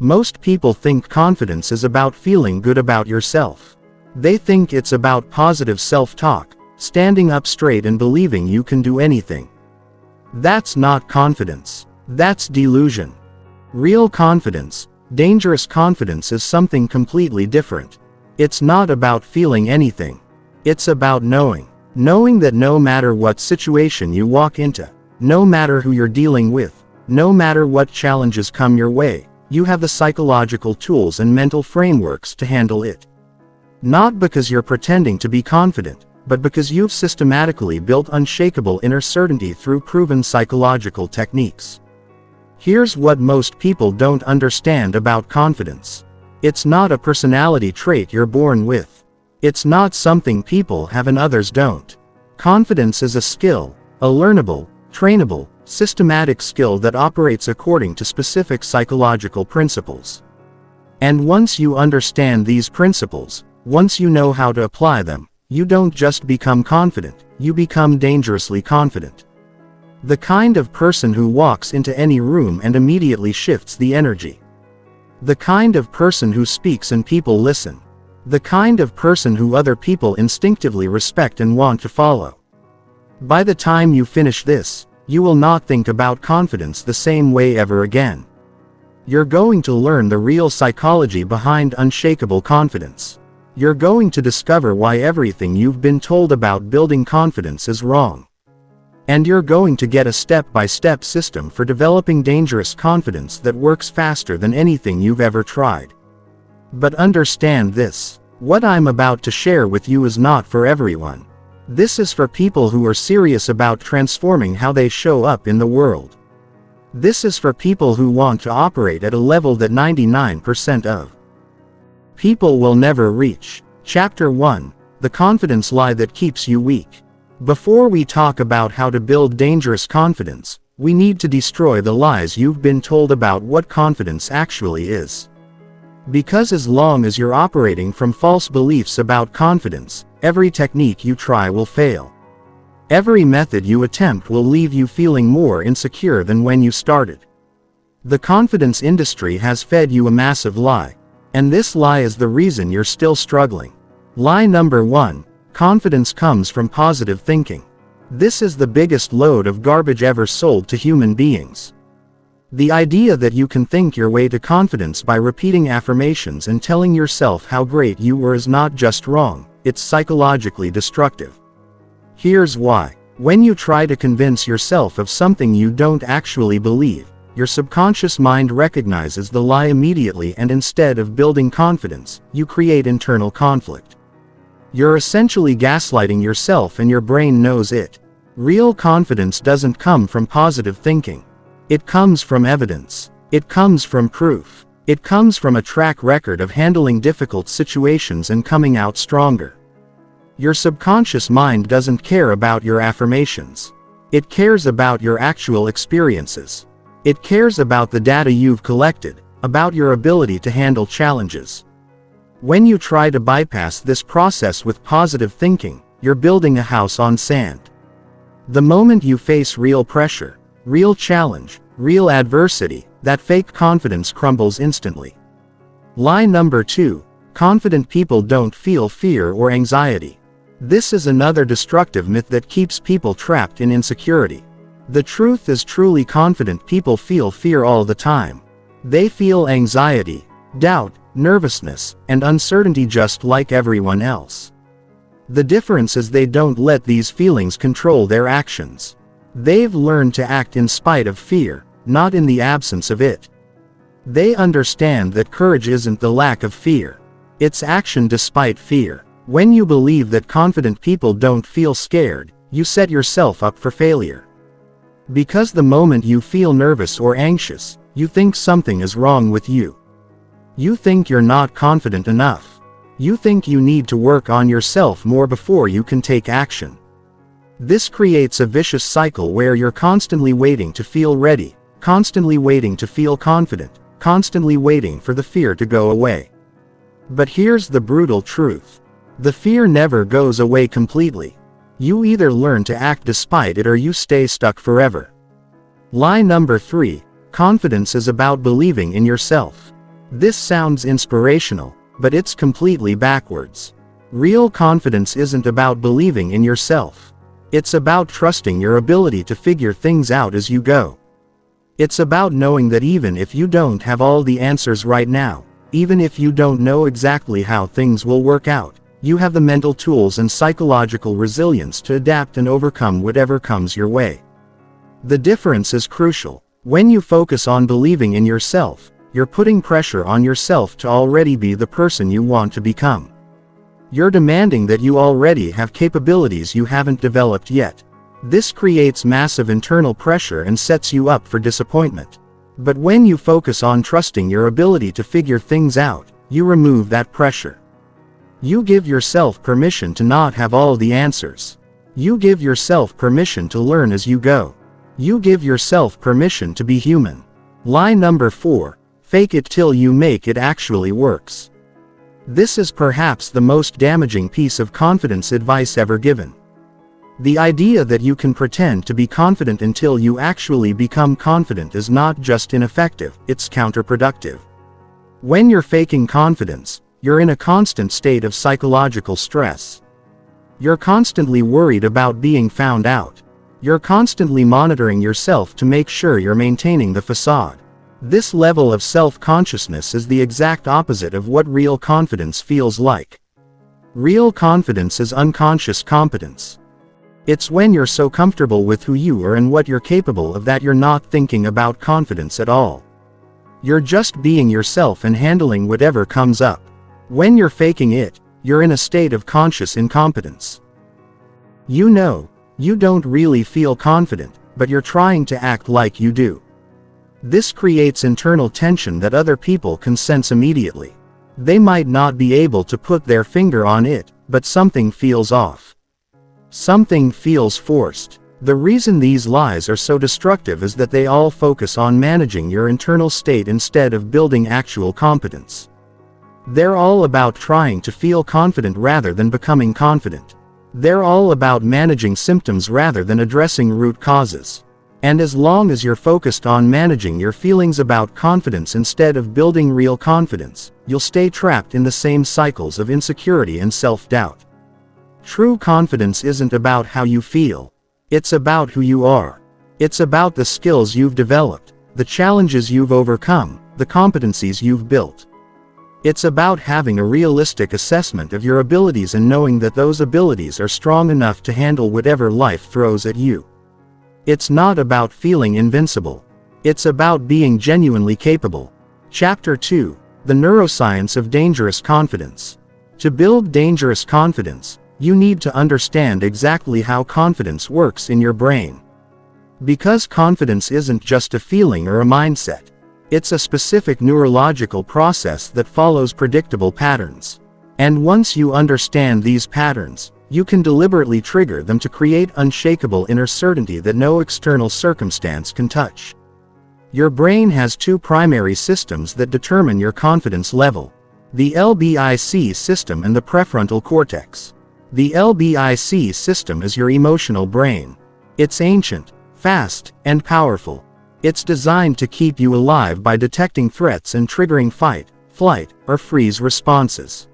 Most people think confidence is about feeling good about yourself. They think it's about positive self-talk, standing up straight and believing you can do anything. That's not confidence. That's delusion. Real confidence, dangerous confidence, is something completely different. It's not about feeling anything. It's about knowing. Knowing that no matter what situation you walk into, no matter who you're dealing with, no matter what challenges come your way, you have the psychological tools and mental frameworks to handle it. Not because you're pretending to be confident, but because you've systematically built unshakable inner certainty through proven psychological techniques. Here's what most people don't understand about confidence. It's not a personality trait you're born with. It's not something people have and others don't. Confidence is a skill, a learnable, trainable, systematic skill that operates according to specific psychological principles. And once you understand these principles, once you know how to apply them, you don't just become confident, you become dangerously confident. The kind of person who walks into any room and immediately shifts the energy. The kind of person who speaks and people listen. The kind of person who other people instinctively respect and want to follow. By the time you finish this, you will not think about confidence the same way ever again. You're going to learn the real psychology behind unshakable confidence. You're going to discover why everything you've been told about building confidence is wrong. And you're going to get a step-by-step system for developing dangerous confidence that works faster than anything you've ever tried. But understand this: what I'm about to share with you is not for everyone. This is for people who are serious about transforming how they show up in the world. This is for people who want to operate at a level that 99% of people will never reach. Chapter 1: The Confidence Lie That Keeps You Weak. Before we talk about how to build dangerous confidence, we need to destroy the lies you've been told about what confidence actually is. Because as long as you're operating from false beliefs about confidence, every technique you try will fail. Every method you attempt will leave you feeling more insecure than when you started. The confidence industry has fed you a massive lie. And this lie is the reason you're still struggling. Lie number 1: confidence comes from positive thinking. This is the biggest load of garbage ever sold to human beings. The idea that you can think your way to confidence by repeating affirmations and telling yourself how great you were is not just wrong, it's psychologically destructive. Here's why. When you try to convince yourself of something you don't actually believe, your subconscious mind recognizes the lie immediately, and instead of building confidence, you create internal conflict. You're essentially gaslighting yourself, and your brain knows it. Real confidence doesn't come from positive thinking. It comes from evidence. It comes from proof. It comes from a track record of handling difficult situations and coming out stronger. Your subconscious mind doesn't care about your affirmations. It cares about your actual experiences. It cares about the data you've collected, about your ability to handle challenges. When you try to bypass this process with positive thinking, you're building a house on sand. The moment you face real pressure, real challenge, real adversity, that fake confidence crumbles instantly. Lie number 2: confident people don't feel fear or anxiety. This is another destructive myth that keeps people trapped in insecurity. The truth is, truly confident people feel fear all the time. They feel anxiety, doubt, nervousness, and uncertainty just like everyone else. The difference is they don't let these feelings control their actions. They've learned to act in spite of fear, not in the absence of it. They understand that courage isn't the lack of fear. It's action despite fear. When you believe that confident people don't feel scared, you set yourself up for failure. Because the moment you feel nervous or anxious, you think something is wrong with you. You think you're not confident enough. You think you need to work on yourself more before you can take action. This creates a vicious cycle where you're constantly waiting to feel ready, constantly waiting to feel confident, constantly waiting for the fear to go away. But here's the brutal truth. The fear never goes away completely. You either learn to act despite it or you stay stuck forever. Lie number 3: confidence is about believing in yourself. This sounds inspirational, but it's completely backwards. Real confidence isn't about believing in yourself. It's about trusting your ability to figure things out as you go. It's about knowing that even if you don't have all the answers right now, even if you don't know exactly how things will work out, you have the mental tools and psychological resilience to adapt and overcome whatever comes your way. The difference is crucial. When you focus on believing in yourself, you're putting pressure on yourself to already be the person you want to become. You're demanding that you already have capabilities you haven't developed yet. This creates massive internal pressure and sets you up for disappointment. But when you focus on trusting your ability to figure things out, you remove that pressure. You give yourself permission to not have all the answers. You give yourself permission to learn as you go. You give yourself permission to be human. Line number 4, fake it till you make it actually works. This is perhaps the most damaging piece of confidence advice ever given. The idea that you can pretend to be confident until you actually become confident is not just ineffective, it's counterproductive. When you're faking confidence, you're in a constant state of psychological stress. You're constantly worried about being found out. You're constantly monitoring yourself to make sure you're maintaining the facade. This level of self-consciousness is the exact opposite of what real confidence feels like. Real confidence is unconscious competence. It's when you're so comfortable with who you are and what you're capable of that you're not thinking about confidence at all. You're just being yourself and handling whatever comes up. When you're faking it, you're in a state of conscious incompetence. You know, you don't really feel confident, but you're trying to act like you do. This creates internal tension that other people can sense immediately. They might not be able to put their finger on it, but something feels off. Something feels forced. The reason these lies are so destructive is that they all focus on managing your internal state instead of building actual competence. They're all about trying to feel confident rather than becoming confident. They're all about managing symptoms rather than addressing root causes. And as long as you're focused on managing your feelings about confidence instead of building real confidence, you'll stay trapped in the same cycles of insecurity and self-doubt. True confidence isn't about how you feel. It's about who you are. It's about the skills you've developed, the challenges you've overcome, the competencies you've built. It's about having a realistic assessment of your abilities and knowing that those abilities are strong enough to handle whatever life throws at you. It's not about feeling invincible. It's about being genuinely capable. Chapter 2, The Neuroscience of Dangerous Confidence. To build dangerous confidence, you need to understand exactly how confidence works in your brain. Because confidence isn't just a feeling or a mindset. It's a specific neurological process that follows predictable patterns. And once you understand these patterns, you can deliberately trigger them to create unshakable inner certainty that no external circumstance can touch. Your brain has two primary systems that determine your confidence level: the LBIC system and the prefrontal cortex. The LBIC system is your emotional brain. It's ancient, fast, and powerful. It's designed to keep you alive by detecting threats and triggering fight, flight, or freeze responses.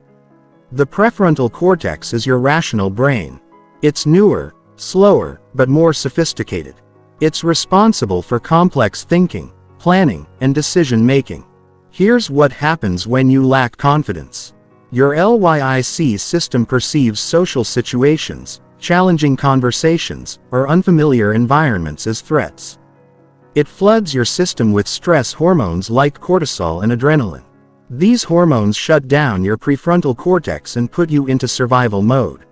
The prefrontal cortex is your rational brain. It's newer, slower, but more sophisticated. It's responsible for complex thinking, planning, and decision-making. Here's what happens when you lack confidence. Your LYIC system perceives social situations, challenging conversations, or unfamiliar environments as threats. It floods your system with stress hormones like cortisol and adrenaline. These hormones shut down your prefrontal cortex and put you into survival mode.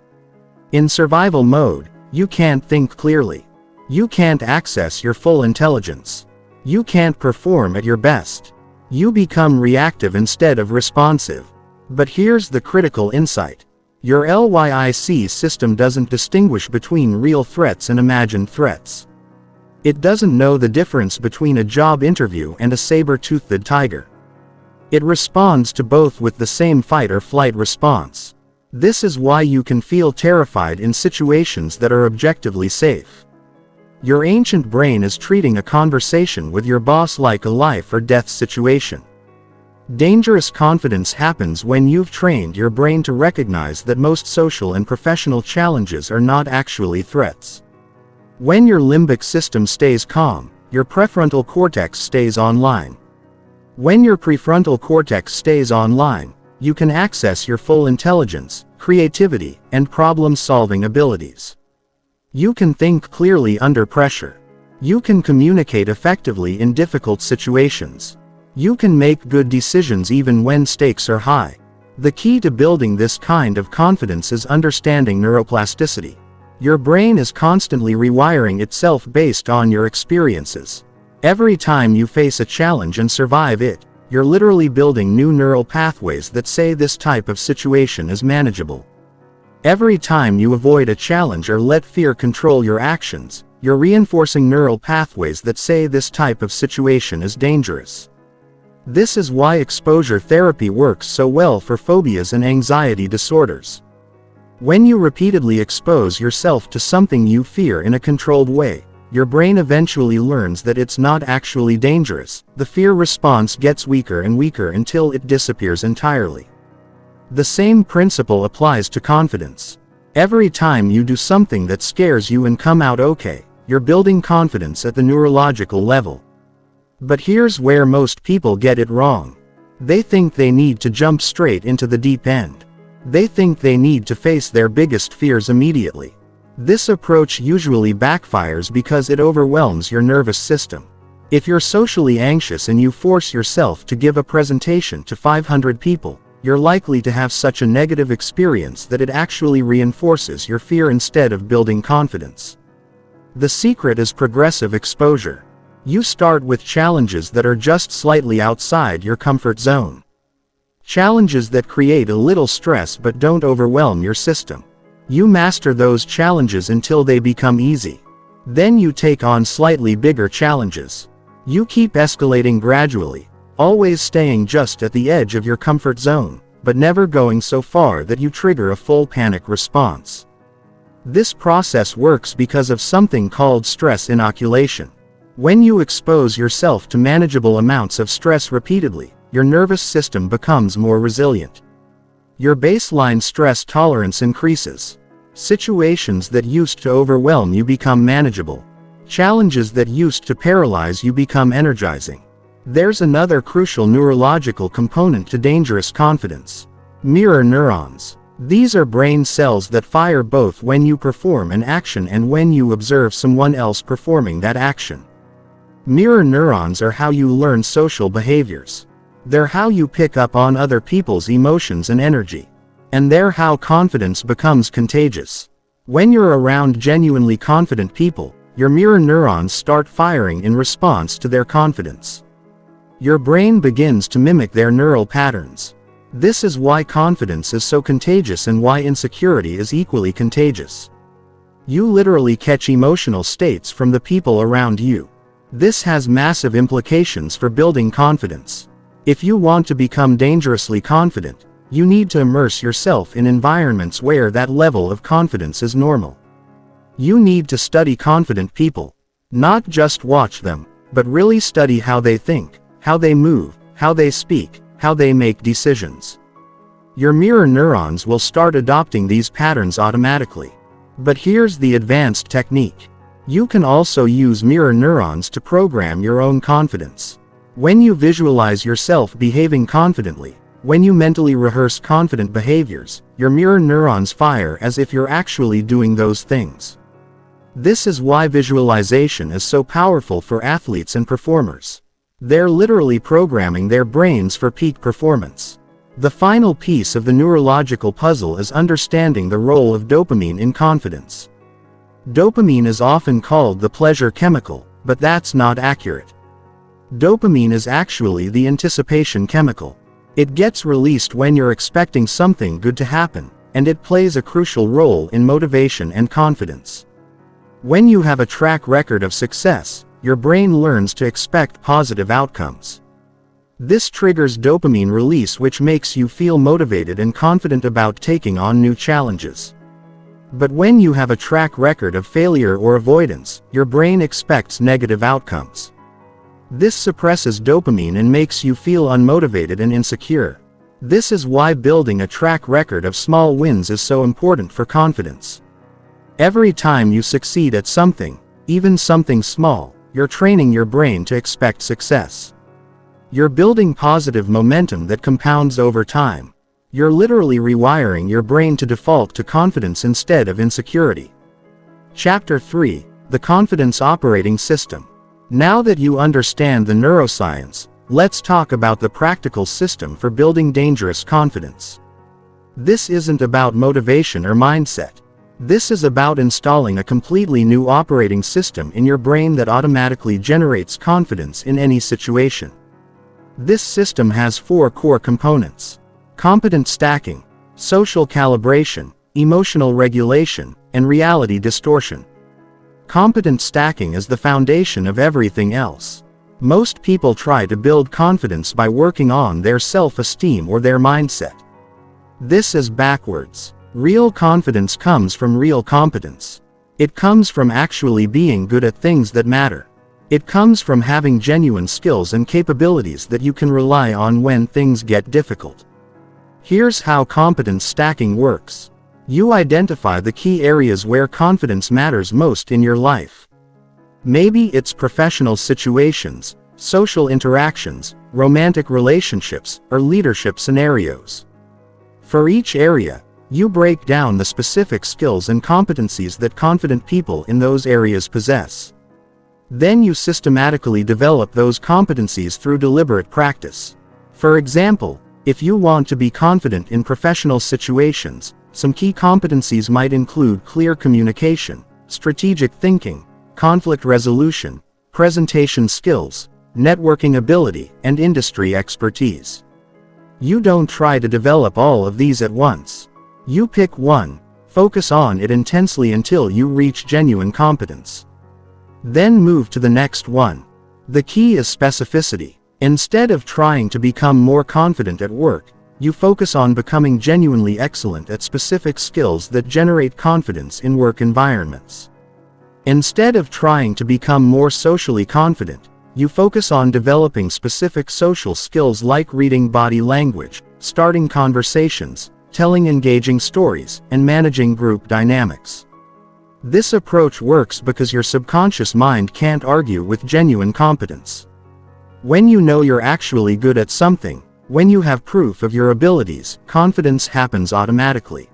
In survival mode, you can't think clearly. You can't access your full intelligence. You can't perform at your best. You become reactive instead of responsive. But here's the critical insight. Your LYIC system doesn't distinguish between real threats and imagined threats. It doesn't know the difference between a job interview and a saber-toothed tiger. It responds to both with the same fight or flight response. This is why you can feel terrified in situations that are objectively safe. Your ancient brain is treating a conversation with your boss like a life or death situation. Dangerous confidence happens when you've trained your brain to recognize that most social and professional challenges are not actually threats. When your limbic system stays calm, your prefrontal cortex stays online. When your prefrontal cortex stays online, you can access your full intelligence, creativity, and problem-solving abilities. You can think clearly under pressure. You can communicate effectively in difficult situations. You can make good decisions even when stakes are high. The key to building this kind of confidence is understanding neuroplasticity. Your brain is constantly rewiring itself based on your experiences. Every time you face a challenge and survive it, you're literally building new neural pathways that say this type of situation is manageable. Every time you avoid a challenge or let fear control your actions, you're reinforcing neural pathways that say this type of situation is dangerous. This is why exposure therapy works so well for phobias and anxiety disorders. When you repeatedly expose yourself to something you fear in a controlled way, your brain eventually learns that it's not actually dangerous. The fear response gets weaker and weaker until it disappears entirely. The same principle applies to confidence. Every time you do something that scares you and come out okay, you're building confidence at the neurological level. But here's where most people get it wrong. They think they need to jump straight into the deep end. They think they need to face their biggest fears immediately. This approach usually backfires because it overwhelms your nervous system. If you're socially anxious and you force yourself to give a presentation to 500 people, you're likely to have such a negative experience that it actually reinforces your fear instead of building confidence. The secret is progressive exposure. You start with challenges that are just slightly outside your comfort zone. Challenges that create a little stress but don't overwhelm your system. You master those challenges until they become easy. Then you take on slightly bigger challenges. You keep escalating gradually, always staying just at the edge of your comfort zone, but never going so far that you trigger a full panic response. This process works because of something called stress inoculation. When you expose yourself to manageable amounts of stress repeatedly, your nervous system becomes more resilient. Your baseline stress tolerance increases. Situations that used to overwhelm you become manageable. Challenges that used to paralyze you become energizing. There's another crucial neurological component to dangerous confidence. Mirror neurons. These are brain cells that fire both when you perform an action and when you observe someone else performing that action. Mirror neurons are how you learn social behaviors. They're how you pick up on other people's emotions and energy. And they're how confidence becomes contagious. When you're around genuinely confident people, your mirror neurons start firing in response to their confidence. Your brain begins to mimic their neural patterns. This is why confidence is so contagious and why insecurity is equally contagious. You literally catch emotional states from the people around you. This has massive implications for building confidence. If you want to become dangerously confident, you need to immerse yourself in environments where that level of confidence is normal. You need to study confident people. Not just watch them, but really study how they think, how they move, how they speak, how they make decisions. Your mirror neurons will start adopting these patterns automatically. But here's the advanced technique. You can also use mirror neurons to program your own confidence. When you visualize yourself behaving confidently, when you mentally rehearse confident behaviors, your mirror neurons fire as if you're actually doing those things. This is why visualization is so powerful for athletes and performers. They're literally programming their brains for peak performance. The final piece of the neurological puzzle is understanding the role of dopamine in confidence. Dopamine is often called the pleasure chemical, but that's not accurate. Dopamine is actually the anticipation chemical. It gets released when you're expecting something good to happen, and it plays a crucial role in motivation and confidence. When you have a track record of success, your brain learns to expect positive outcomes. This triggers dopamine release, which makes you feel motivated and confident about taking on new challenges. But when you have a track record of failure or avoidance, your brain expects negative outcomes. This suppresses dopamine and makes you feel unmotivated and insecure. This is why building a track record of small wins is so important for confidence. Every time you succeed at something, even something small, you're training your brain to expect success. You're building positive momentum that compounds over time. You're literally rewiring your brain to default to confidence instead of insecurity. Chapter 3: The Confidence Operating System. Now that you understand the neuroscience, let's talk about the practical system for building dangerous confidence. This isn't about motivation or mindset. This is about installing a completely new operating system in your brain that automatically generates confidence in any situation. This system has 4 core components: competent stacking, social calibration, emotional regulation, and reality distortion. Competent stacking is the foundation of everything else. Most people try to build confidence by working on their self-esteem or their mindset. This is backwards. Real confidence comes from real competence. It comes from actually being good at things that matter. It comes from having genuine skills and capabilities that you can rely on when things get difficult. Here's how competence stacking works. You identify the key areas where confidence matters most in your life. Maybe it's professional situations, social interactions, romantic relationships, or leadership scenarios. For each area, you break down the specific skills and competencies that confident people in those areas possess. Then you systematically develop those competencies through deliberate practice. For example, if you want to be confident in professional situations, some key competencies might include clear communication, strategic thinking, conflict resolution, presentation skills, networking ability, and industry expertise. You don't try to develop all of these at once. You pick one, focus on it intensely until you reach genuine competence. Then move to the next one. The key is specificity. Instead of trying to become more confident at work, you focus on becoming genuinely excellent at specific skills that generate confidence in work environments. Instead of trying to become more socially confident, you focus on developing specific social skills like reading body language, starting conversations, telling engaging stories, and managing group dynamics. This approach works because your subconscious mind can't argue with genuine competence. When you know you're actually good at something, when you have proof of your abilities, confidence happens automatically.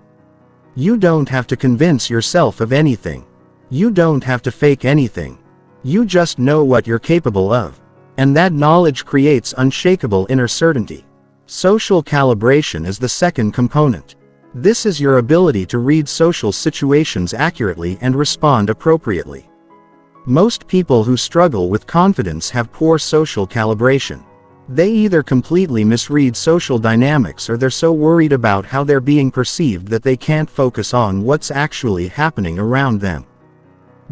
You don't have to convince yourself of anything. You don't have to fake anything. You just know what you're capable of. And that knowledge creates unshakable inner certainty. Social calibration is the second component. This is your ability to read social situations accurately and respond appropriately. Most people who struggle with confidence have poor social calibration. They either completely misread social dynamics or they're so worried about how they're being perceived that they can't focus on what's actually happening around them.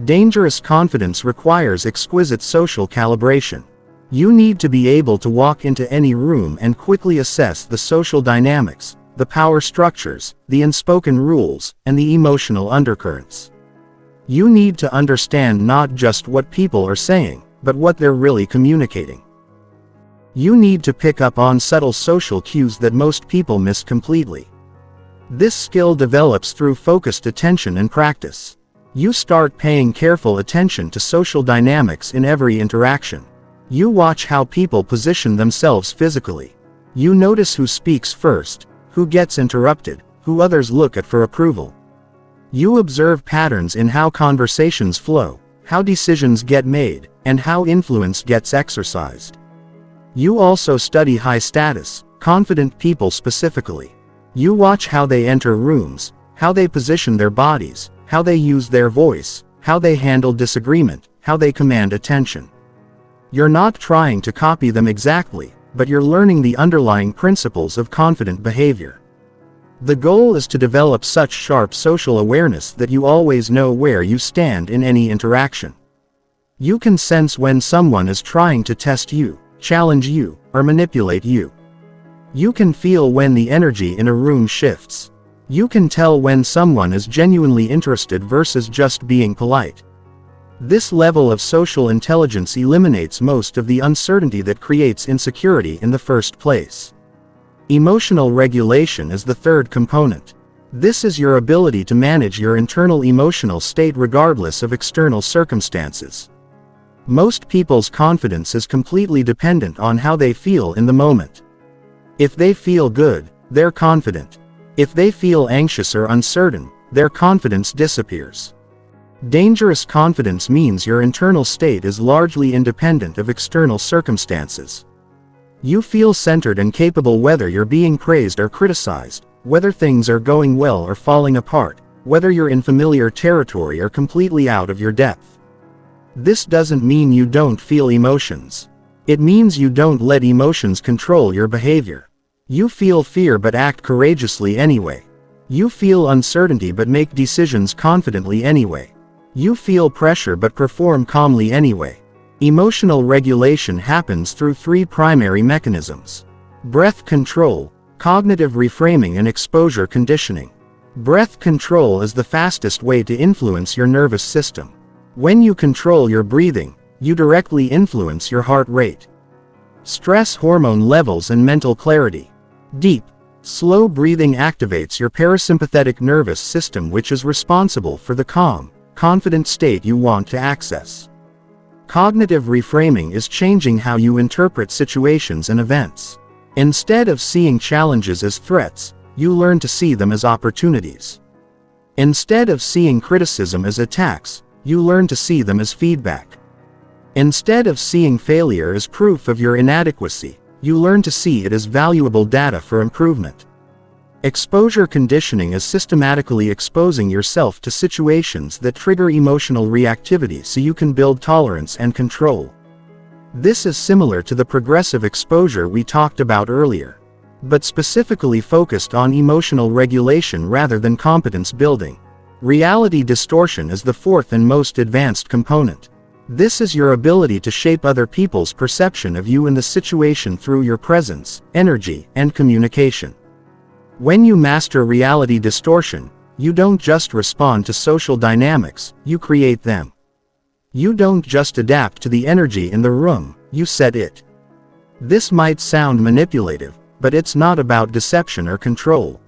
Dangerous confidence requires exquisite social calibration. You need to be able to walk into any room and quickly assess the social dynamics, the power structures, the unspoken rules, and the emotional undercurrents. You need to understand not just what people are saying, but what they're really communicating. You need to pick up on subtle social cues that most people miss completely. This skill develops through focused attention and practice. You start paying careful attention to social dynamics in every interaction. You watch how people position themselves physically. You notice who speaks first, who gets interrupted, who others look at for approval. You observe patterns in how conversations flow, how decisions get made, and how influence gets exercised. You also study high-status, confident people specifically. You watch how they enter rooms, how they position their bodies, how they use their voice, how they handle disagreement, how they command attention. You're not trying to copy them exactly, but you're learning the underlying principles of confident behavior. The goal is to develop such sharp social awareness that you always know where you stand in any interaction. You can sense when someone is trying to test you, challenge you, or manipulate you. You can feel when the energy in a room shifts. You can tell when someone is genuinely interested versus just being polite. This level of social intelligence eliminates most of the uncertainty that creates insecurity in the first place. Emotional regulation is the third component. This is your ability to manage your internal emotional state regardless of external circumstances. Most people's confidence is completely dependent on how they feel in the moment. If they feel good, they're confident. If they feel anxious or uncertain, their confidence disappears. Dangerous confidence means your internal state is largely independent of external circumstances. You feel centered and capable whether you're being praised or criticized, whether things are going well or falling apart, whether you're in familiar territory or completely out of your depth. This doesn't mean you don't feel emotions. It means you don't let emotions control your behavior. You feel fear but act courageously anyway. You feel uncertainty but make decisions confidently anyway. You feel pressure but perform calmly anyway. Emotional regulation happens through three primary mechanisms: breath control, cognitive reframing, and exposure conditioning. Breath control is the fastest way to influence your nervous system. When you control your breathing, you directly influence your heart rate, stress hormone levels, and mental clarity. Deep, slow breathing activates your parasympathetic nervous system, which is responsible for the calm, confident state you want to access. Cognitive reframing is changing how you interpret situations and events. Instead of seeing challenges as threats, you learn to see them as opportunities. Instead of seeing criticism as attacks, you learn to see them as feedback. Instead of seeing failure as proof of your inadequacy, you learn to see it as valuable data for improvement. Exposure conditioning is systematically exposing yourself to situations that trigger emotional reactivity so you can build tolerance and control. This is similar to the progressive exposure we talked about earlier, but specifically focused on emotional regulation rather than competence building. Reality distortion is the fourth and most advanced component. This is your ability to shape other people's perception of you and the situation through your presence, energy, and communication. When you master reality distortion, you don't just respond to social dynamics, you create them. You don't just adapt to the energy in the room, you set it. This might sound manipulative, but it's not about deception or control.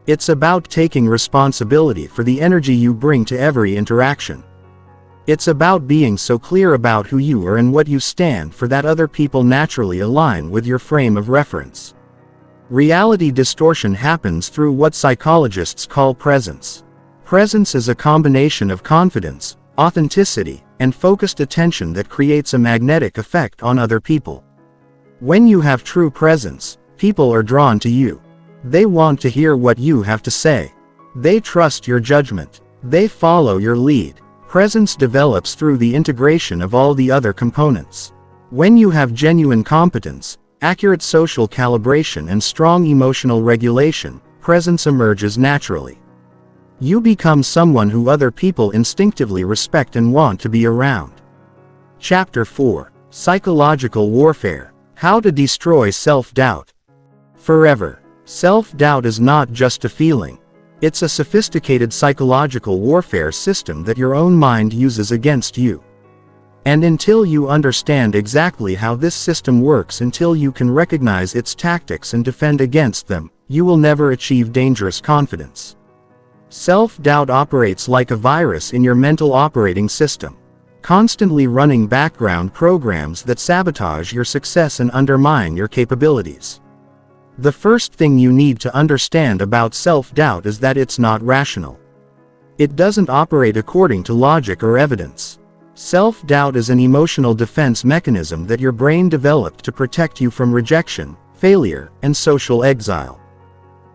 It's about taking responsibility for the energy you bring to every interaction. It's about being so clear about who you are and what you stand for that other people naturally align with your frame of reference. Reality distortion happens through what psychologists call presence. Presence is a combination of confidence, authenticity, and focused attention that creates a magnetic effect on other people. When you have true presence, people are drawn to you. They want to hear what you have to say. They trust your judgment. They follow your lead. Presence develops through the integration of all the other components. When you have genuine competence, accurate social calibration, and strong emotional regulation, presence emerges naturally. You become someone who other people instinctively respect and want to be around. Chapter 4: Psychological Warfare. How to Destroy Self-Doubt. Forever. Self-doubt is not just a feeling. It's a sophisticated psychological warfare system that your own mind uses against you. And until you understand exactly how this system works, until you can recognize its tactics and defend against them, you will never achieve dangerous confidence. Self-doubt operates like a virus in your mental operating system, constantly running background programs that sabotage your success and undermine your capabilities. The first thing you need to understand about self-doubt is that it's not rational. It doesn't operate according to logic or evidence. Self-doubt is an emotional defense mechanism that your brain developed to protect you from rejection, failure, and social exile.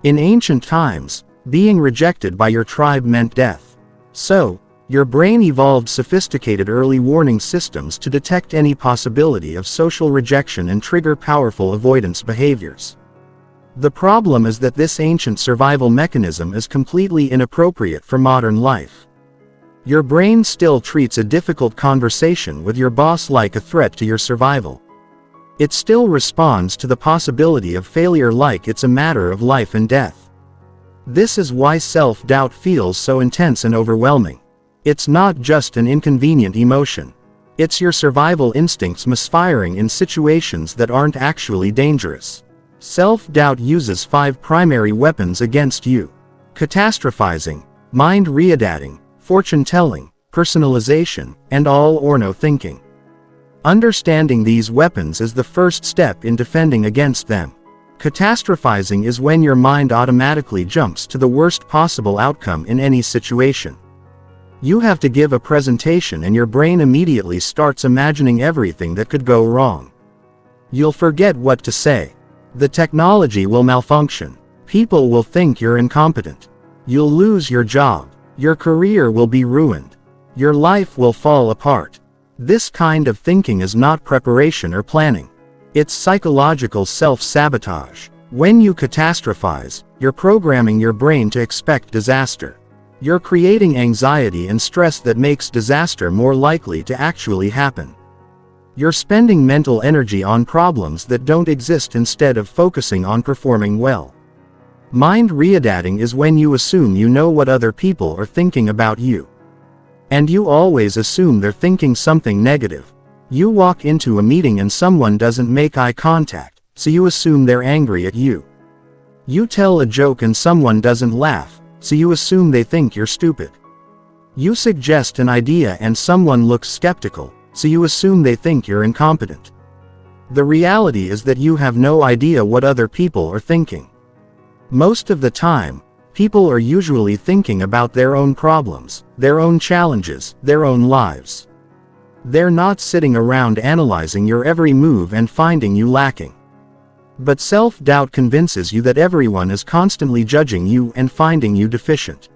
In ancient times, being rejected by your tribe meant death. So, your brain evolved sophisticated early warning systems to detect any possibility of social rejection and trigger powerful avoidance behaviors. The problem is that this ancient survival mechanism is completely inappropriate for modern life. Your brain still treats a difficult conversation with your boss like a threat to your survival. It still responds to the possibility of failure like it's a matter of life and death. This is why self-doubt feels so intense and overwhelming. It's not just an inconvenient emotion. It's your survival instincts misfiring in situations that aren't actually dangerous. Self-doubt uses 5 primary weapons against you: catastrophizing, mind readating, fortune-telling, personalization, and all or no thinking. Understanding these weapons is the first step in defending against them. Catastrophizing is when your mind automatically jumps to the worst possible outcome in any situation. You have to give a presentation and your brain immediately starts imagining everything that could go wrong. You'll forget what to say. The technology will malfunction. People will think you're incompetent. You'll lose your job. Your career will be ruined. Your life will fall apart. This kind of thinking is not preparation or planning. It's psychological self-sabotage. When you catastrophize, you're programming your brain to expect disaster. You're creating anxiety and stress that makes disaster more likely to actually happen. You're spending mental energy on problems that don't exist instead of focusing on performing well. Mind readating is when you assume you know what other people are thinking about you. And you always assume they're thinking something negative. You walk into a meeting and someone doesn't make eye contact, so you assume they're angry at you. You tell a joke and someone doesn't laugh, so you assume they think you're stupid. You suggest an idea and someone looks skeptical, so you assume they think you're incompetent. The reality is that you have no idea what other people are thinking. Most of the time, people are usually thinking about their own problems, their own challenges, their own lives. They're not sitting around analyzing your every move and finding you lacking. But self-doubt convinces you that everyone is constantly judging you and finding you deficient.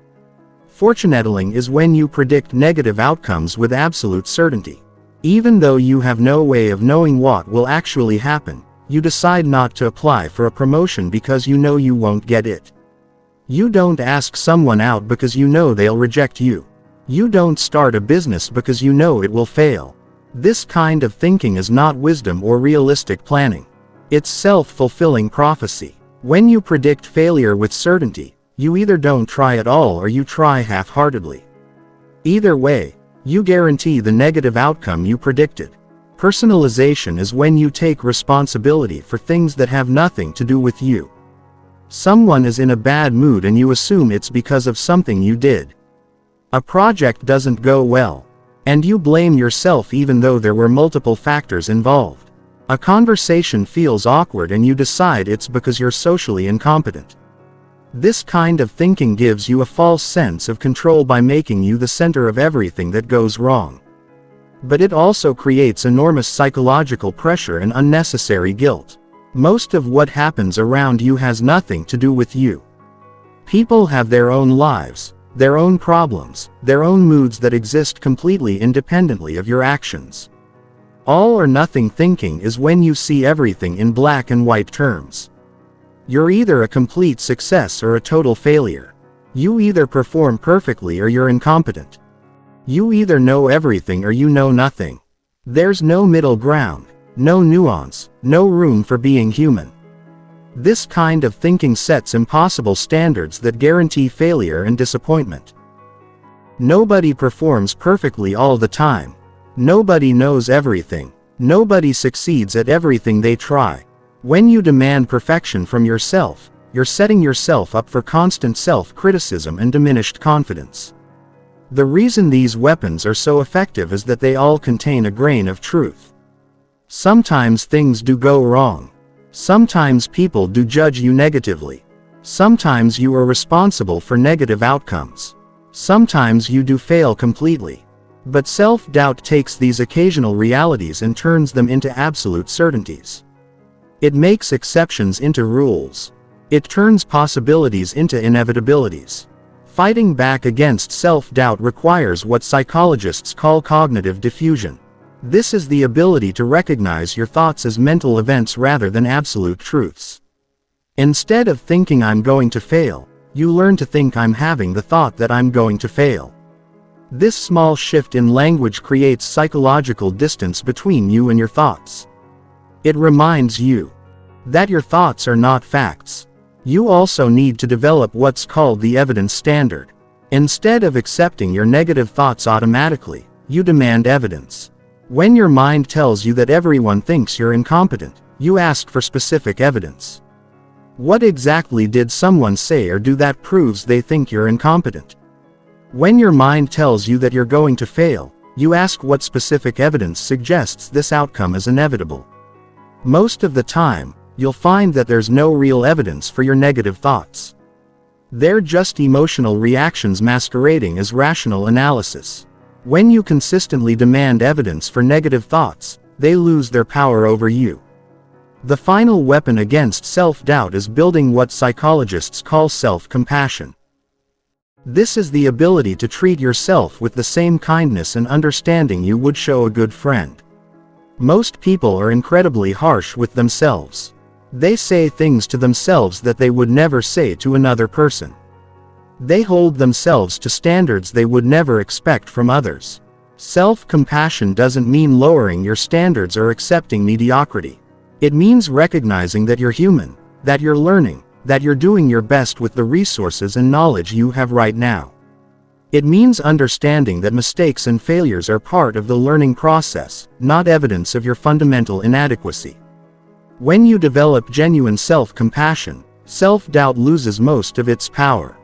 Fortune-telling is when you predict negative outcomes with absolute certainty. Even though you have no way of knowing what will actually happen, you decide not to apply for a promotion because you know you won't get it. You don't ask someone out because you know they'll reject you. You don't start a business because you know it will fail. This kind of thinking is not wisdom or realistic planning. It's self-fulfilling prophecy. When you predict failure with certainty, you either don't try at all or you try half-heartedly. Either way, you guarantee the negative outcome you predicted. Personalization is when you take responsibility for things that have nothing to do with you. Someone is in a bad mood and you assume it's because of something you did. A project doesn't go well, and you blame yourself even though there were multiple factors involved. A conversation feels awkward and you decide it's because you're socially incompetent. This kind of thinking gives you a false sense of control by making you the center of everything that goes wrong. But it also creates enormous psychological pressure and unnecessary guilt. Most of what happens around you has nothing to do with you. People have their own lives, their own problems, their own moods that exist completely independently of your actions. All or nothing thinking is when you see everything in black and white terms. You're either a complete success or a total failure. You either perform perfectly or you're incompetent. You either know everything or you know nothing. There's no middle ground, no nuance, no room for being human. This kind of thinking sets impossible standards that guarantee failure and disappointment. Nobody performs perfectly all the time. Nobody knows everything. Nobody succeeds at everything they try. When you demand perfection from yourself, you're setting yourself up for constant self-criticism and diminished confidence. The reason these weapons are so effective is that they all contain a grain of truth. Sometimes things do go wrong. Sometimes people do judge you negatively. Sometimes you are responsible for negative outcomes. Sometimes you do fail completely. But self-doubt takes these occasional realities and turns them into absolute certainties. It makes exceptions into rules. It turns possibilities into inevitabilities. Fighting back against self-doubt requires what psychologists call cognitive diffusion. This is the ability to recognize your thoughts as mental events rather than absolute truths. Instead of thinking I'm going to fail, you learn to think I'm having the thought that I'm going to fail. This small shift in language creates psychological distance between you and your thoughts. It reminds you that your thoughts are not facts. You also need to develop what's called the evidence standard. Instead of accepting your negative thoughts automatically, you demand evidence. When your mind tells you that everyone thinks you're incompetent, you ask for specific evidence. What exactly did someone say or do that proves they think you're incompetent? When your mind tells you that you're going to fail, you ask what specific evidence suggests this outcome is inevitable. Most of the time, you'll find that there's no real evidence for your negative thoughts. They're just emotional reactions masquerading as rational analysis. When you consistently demand evidence for negative thoughts, they lose their power over you. The final weapon against self-doubt is building what psychologists call self-compassion. This is the ability to treat yourself with the same kindness and understanding you would show a good friend. Most people are incredibly harsh with themselves. They say things to themselves that they would never say to another person. They hold themselves to standards they would never expect from others. Self-compassion doesn't mean lowering your standards or accepting mediocrity. It means recognizing that you're human, that you're learning, that you're doing your best with the resources and knowledge you have right now. It means understanding that mistakes and failures are part of the learning process, not evidence of your fundamental inadequacy. When you develop genuine self-compassion, self-doubt loses most of its power.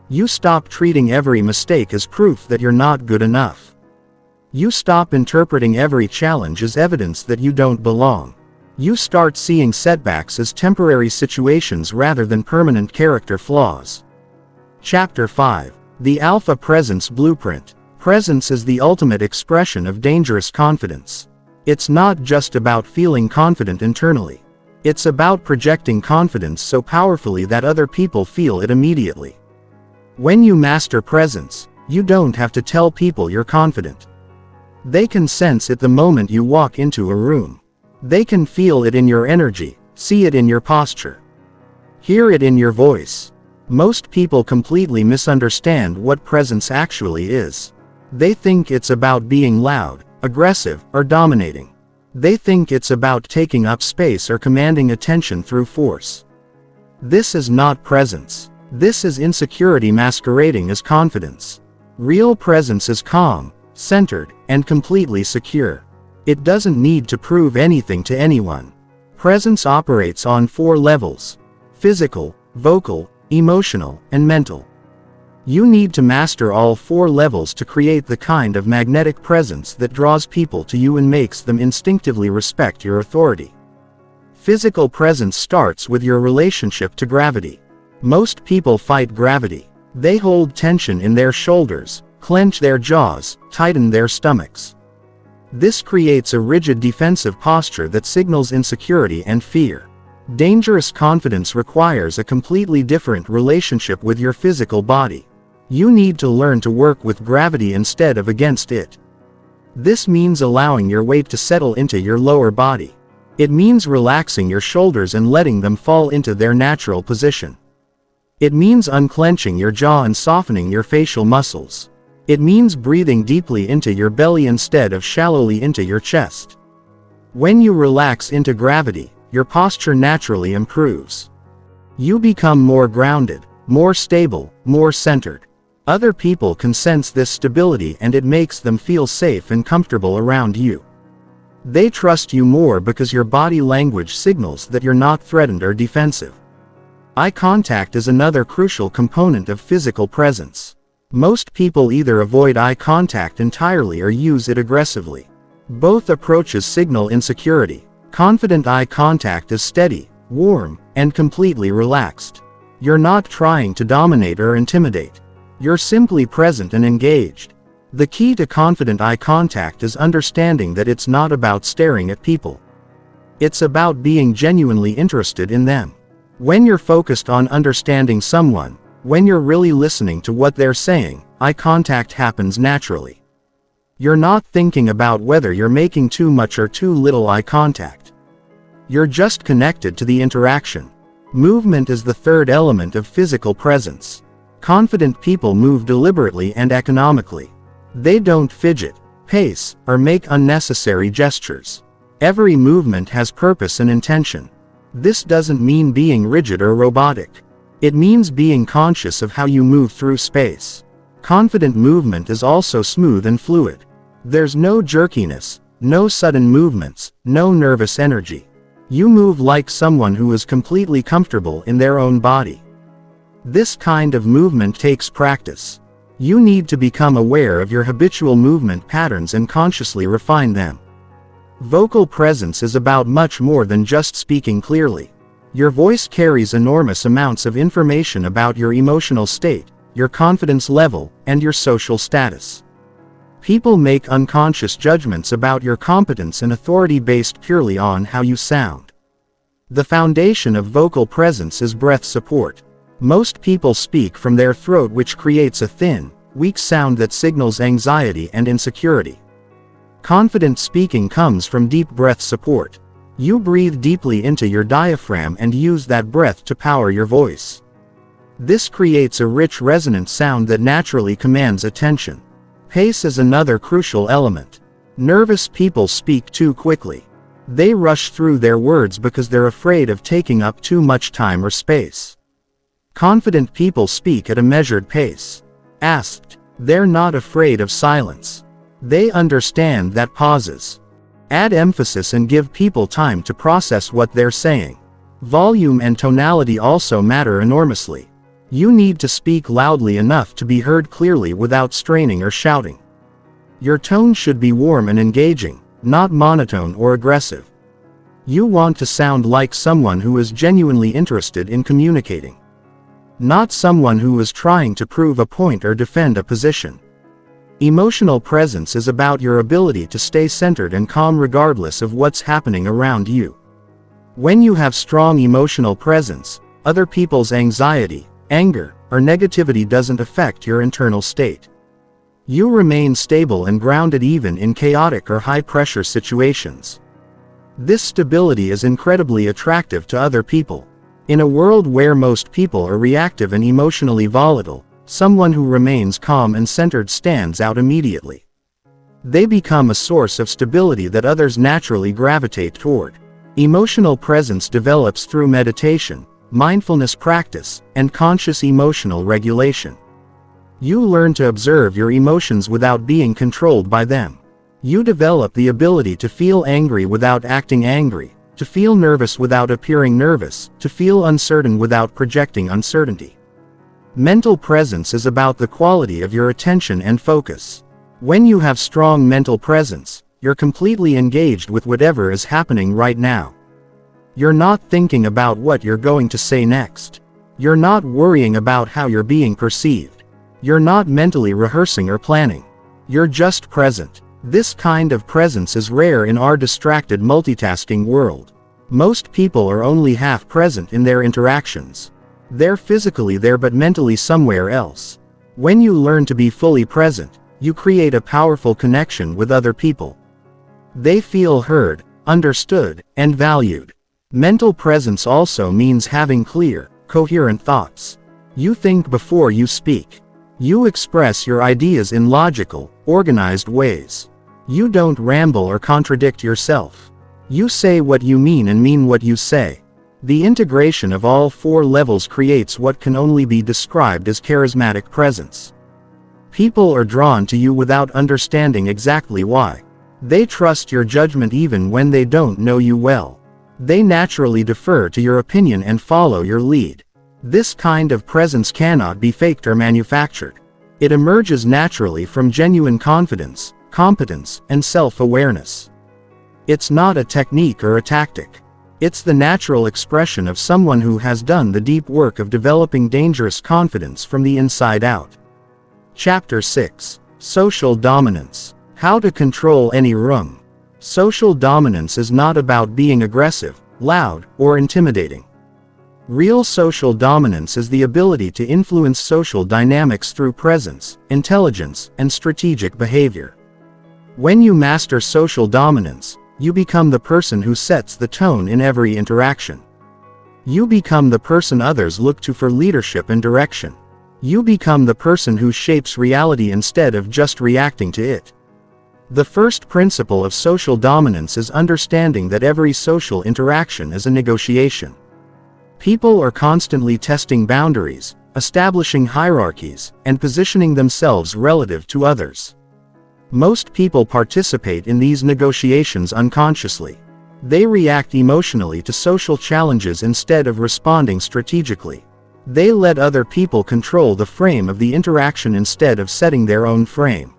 You stop treating every mistake as proof that you're not good enough. You stop interpreting every challenge as evidence that you don't belong. You start seeing setbacks as temporary situations rather than permanent character flaws. Chapter 5. The Alpha Presence Blueprint. Presence is the ultimate expression of dangerous confidence. It's not just about feeling confident internally. It's about projecting confidence so powerfully that other people feel it immediately. When you master presence, you don't have to tell people you're confident. They can sense it the moment you walk into a room. They can feel it in your energy, see it in your posture, hear it in your voice. Most people completely misunderstand what presence actually is. They think it's about being loud, aggressive, or dominating. They think it's about taking up space or commanding attention through force. This is not presence. This is insecurity masquerading as confidence. Real presence is calm, centered, and completely secure. It doesn't need to prove anything to anyone. Presence operates on 4 levels: physical, vocal, emotional, and mental. You need to master all 4 levels to create the kind of magnetic presence that draws people to you and makes them instinctively respect your authority. Physical presence starts with your relationship to gravity. Most people fight gravity. They hold tension in their shoulders, clench their jaws, tighten their stomachs. This creates a rigid defensive posture that signals insecurity and fear. Dangerous confidence requires a completely different relationship with your physical body. You need to learn to work with gravity instead of against it. This means allowing your weight to settle into your lower body. It means relaxing your shoulders and letting them fall into their natural position. It means unclenching your jaw and softening your facial muscles. It means breathing deeply into your belly instead of shallowly into your chest. When you relax into gravity, your posture naturally improves. You become more grounded, more stable, more centered. Other people can sense this stability and it makes them feel safe and comfortable around you. They trust you more because your body language signals that you're not threatened or defensive. Eye contact is another crucial component of physical presence. Most people either avoid eye contact entirely or use it aggressively. Both approaches signal insecurity. Confident eye contact is steady, warm, and completely relaxed. You're not trying to dominate or intimidate. You're simply present and engaged. The key to confident eye contact is understanding that it's not about staring at people. It's about being genuinely interested in them. When you're focused on understanding someone, when you're really listening to what they're saying, eye contact happens naturally. You're not thinking about whether you're making too much or too little eye contact. You're just connected to the interaction. Movement is the third element of physical presence. Confident people move deliberately and economically. They don't fidget, pace, or make unnecessary gestures. Every movement has purpose and intention. This doesn't mean being rigid or robotic. It means being conscious of how you move through space. Confident movement is also smooth and fluid. There's no jerkiness, no sudden movements, no nervous energy. You move like someone who is completely comfortable in their own body. This kind of movement takes practice. You need to become aware of your habitual movement patterns and consciously refine them. Vocal presence is about much more than just speaking clearly. Your voice carries enormous amounts of information about your emotional state, your confidence level, and your social status. People make unconscious judgments about your competence and authority based purely on how you sound. The foundation of vocal presence is breath support. Most people speak from their throat, which creates a thin, weak sound that signals anxiety and insecurity. Confident speaking comes from deep breath support. You breathe deeply into your diaphragm and use that breath to power your voice. This creates a rich resonant sound that naturally commands attention. Pace is another crucial element. Nervous people speak too quickly. They rush through their words because they're afraid of taking up too much time or space. Confident people speak at a measured pace. Asked, they're not afraid of silence. They understand that pauses add emphasis and give people time to process what they're saying. Volume and tonality also matter enormously. You need to speak loudly enough to be heard clearly without straining or shouting. Your tone should be warm and engaging, not monotone or aggressive. You want to sound like someone who is genuinely interested in communicating, not someone who is trying to prove a point or defend a position. Emotional presence is about your ability to stay centered and calm regardless of what's happening around you. When you have strong emotional presence, other people's anxiety, anger, or negativity doesn't affect your internal state. You remain stable and grounded even in chaotic or high-pressure situations. This stability is incredibly attractive to other people. In a world where most people are reactive and emotionally volatile, someone who remains calm and centered stands out immediately. They become a source of stability that others naturally gravitate toward. Emotional presence develops through meditation, mindfulness practice, and conscious emotional regulation. You learn to observe your emotions without being controlled by them. You develop the ability to feel angry without acting angry, to feel nervous without appearing nervous, to feel uncertain without projecting uncertainty. Mental presence is about the quality of your attention and focus. When you have strong mental presence, you're completely engaged with whatever is happening right now. You're not thinking about what you're going to say next. You're not worrying about how you're being perceived. You're not mentally rehearsing or planning. You're just present. This kind of presence is rare in our distracted multitasking world. Most people are only half present in their interactions. They're physically there but mentally somewhere else. When you learn to be fully present, you create a powerful connection with other people. They feel heard, understood, and valued. Mental presence also means having clear, coherent thoughts. You think before you speak. You express your ideas in logical, organized ways. You don't ramble or contradict yourself. You say what you mean and mean what you say. The integration of all four levels creates what can only be described as charismatic presence. People are drawn to you without understanding exactly why. They trust your judgment even when they don't know you well. They naturally defer to your opinion and follow your lead. This kind of presence cannot be faked or manufactured. It emerges naturally from genuine confidence, competence, and self-awareness. It's not a technique or a tactic. It's the natural expression of someone who has done the deep work of developing dangerous confidence from the inside out. Chapter 6. Social Dominance. How to control any room. Social dominance is not about being aggressive, loud, or intimidating. Real social dominance is the ability to influence social dynamics through presence, intelligence, and strategic behavior. When you master social dominance, you become the person who sets the tone in every interaction. You become the person others look to for leadership and direction. You become the person who shapes reality instead of just reacting to it. The first principle of social dominance is understanding that every social interaction is a negotiation. People are constantly testing boundaries, establishing hierarchies, and positioning themselves relative to others. Most people participate in these negotiations unconsciously. They react emotionally to social challenges instead of responding strategically. They let other people control the frame of the interaction instead of setting their own frame.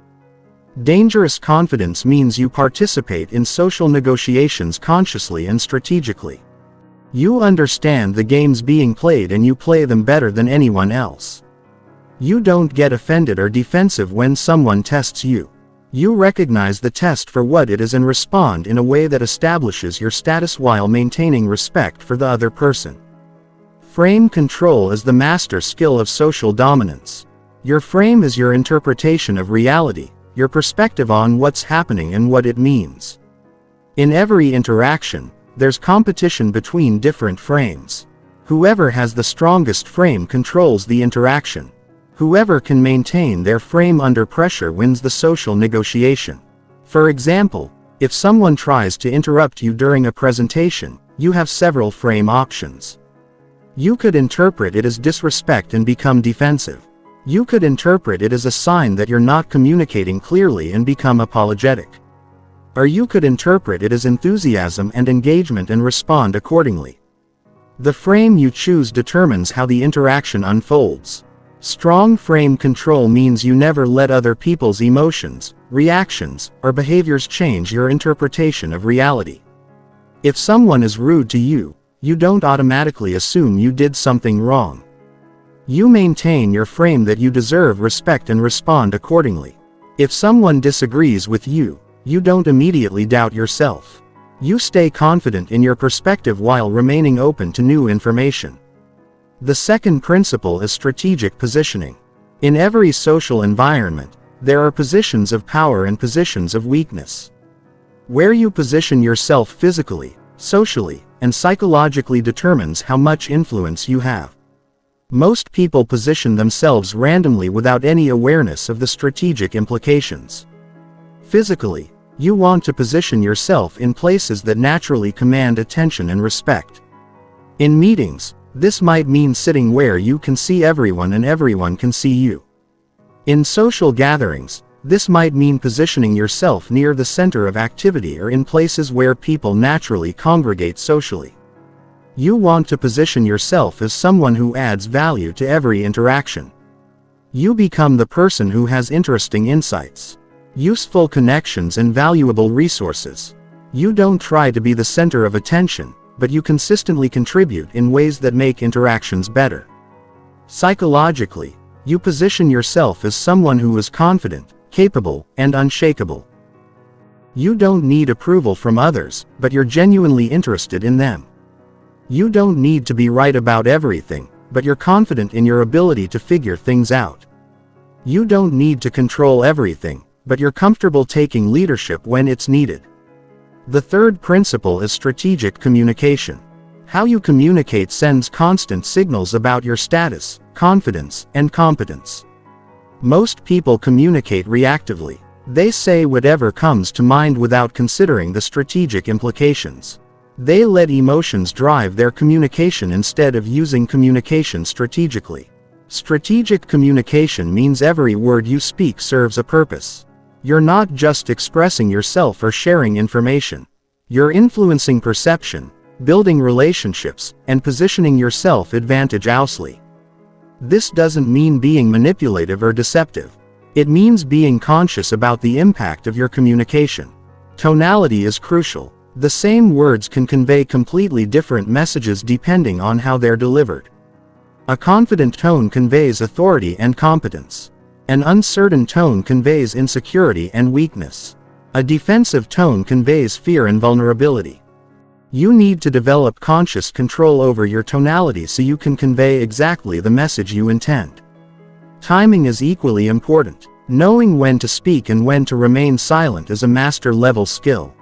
Dangerous confidence means you participate in social negotiations consciously and strategically. You understand the games being played and you play them better than anyone else. You don't get offended or defensive when someone tests you. You recognize the test for what it is and respond in a way that establishes your status while maintaining respect for the other person. Frame control is the master skill of social dominance. Your frame is your interpretation of reality, your perspective on what's happening and what it means. In every interaction, there's competition between different frames. Whoever has the strongest frame controls the interaction. Whoever can maintain their frame under pressure wins the social negotiation. For example, if someone tries to interrupt you during a presentation, you have several frame options. You could interpret it as disrespect and become defensive. You could interpret it as a sign that you're not communicating clearly and become apologetic. Or you could interpret it as enthusiasm and engagement and respond accordingly. The frame you choose determines how the interaction unfolds. Strong frame control means you never let other people's emotions, reactions, or behaviors change your interpretation of reality. If someone is rude to you, you don't automatically assume you did something wrong. You maintain your frame that you deserve respect and respond accordingly. If someone disagrees with you, you don't immediately doubt yourself. You stay confident in your perspective while remaining open to new information. The second principle is strategic positioning. In every social environment, there are positions of power and positions of weakness. Where you position yourself physically, socially, and psychologically determines how much influence you have. Most people position themselves randomly without any awareness of the strategic implications. Physically, you want to position yourself in places that naturally command attention and respect. In meetings, this might mean sitting where you can see everyone and everyone can see you. In social gatherings, this might mean positioning yourself near the center of activity or in places where people naturally congregate socially. You want to position yourself as someone who adds value to every interaction. You become the person who has interesting insights, useful connections and valuable resources. You don't try to be the center of attention, but you consistently contribute in ways that make interactions better. Psychologically, you position yourself as someone who is confident, capable, and unshakable. You don't need approval from others, but you're genuinely interested in them. You don't need to be right about everything, but you're confident in your ability to figure things out. You don't need to control everything, but you're comfortable taking leadership when it's needed. The third principle is strategic communication. How you communicate sends constant signals about your status, confidence, and competence. Most people communicate reactively. They say whatever comes to mind without considering the strategic implications. They let emotions drive their communication instead of using communication strategically. Strategic communication means every word you speak serves a purpose. You're not just expressing yourself or sharing information. You're influencing perception, building relationships, and positioning yourself advantageously. This doesn't mean being manipulative or deceptive. It means being conscious about the impact of your communication. Tonality is crucial. The same words can convey completely different messages depending on how they're delivered. A confident tone conveys authority and competence. An uncertain tone conveys insecurity and weakness. A defensive tone conveys fear and vulnerability. You need to develop conscious control over your tonality so you can convey exactly the message you intend. Timing is equally important. Knowing when to speak and when to remain silent is a master-level skill.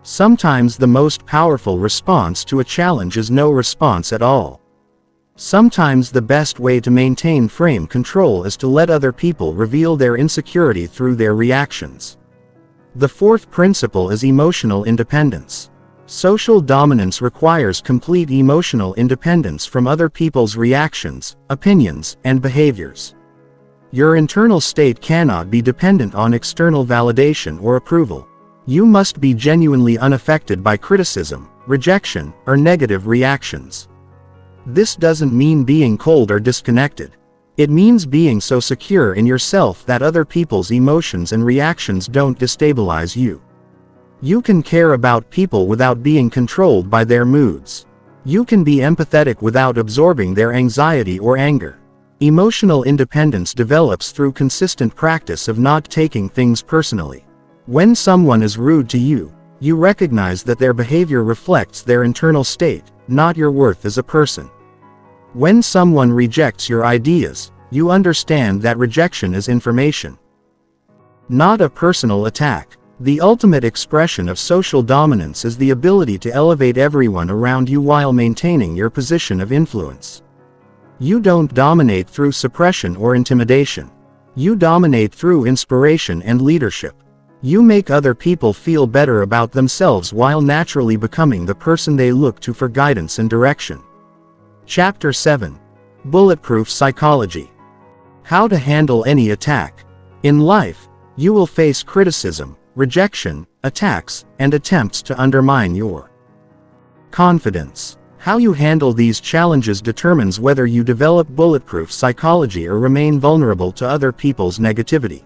Sometimes the most powerful response to a challenge is no response at all. Sometimes the best way to maintain frame control is to let other people reveal their insecurity through their reactions. The fourth principle is emotional independence. Social dominance requires complete emotional independence from other people's reactions, opinions, and behaviors. Your internal state cannot be dependent on external validation or approval. You must be genuinely unaffected by criticism, rejection, or negative reactions. This doesn't mean being cold or disconnected. It means being so secure in yourself that other people's emotions and reactions don't destabilize you. You can care about people without being controlled by their moods. You can be empathetic without absorbing their anxiety or anger. Emotional independence develops through consistent practice of not taking things personally. When someone is rude to you, you recognize that their behavior reflects their internal state, not your worth as a person. When someone rejects your ideas, you understand that rejection is information, not a personal attack. The ultimate expression of social dominance is the ability to elevate everyone around you while maintaining your position of influence. You don't dominate through suppression or intimidation. You dominate through inspiration and leadership. You make other people feel better about themselves while naturally becoming the person they look to for guidance and direction. Chapter 7. Bulletproof Psychology. How to handle any attack. In life, you will face criticism, rejection, attacks, and attempts to undermine your confidence. How you handle these challenges determines whether you develop bulletproof psychology or remain vulnerable to other people's negativity.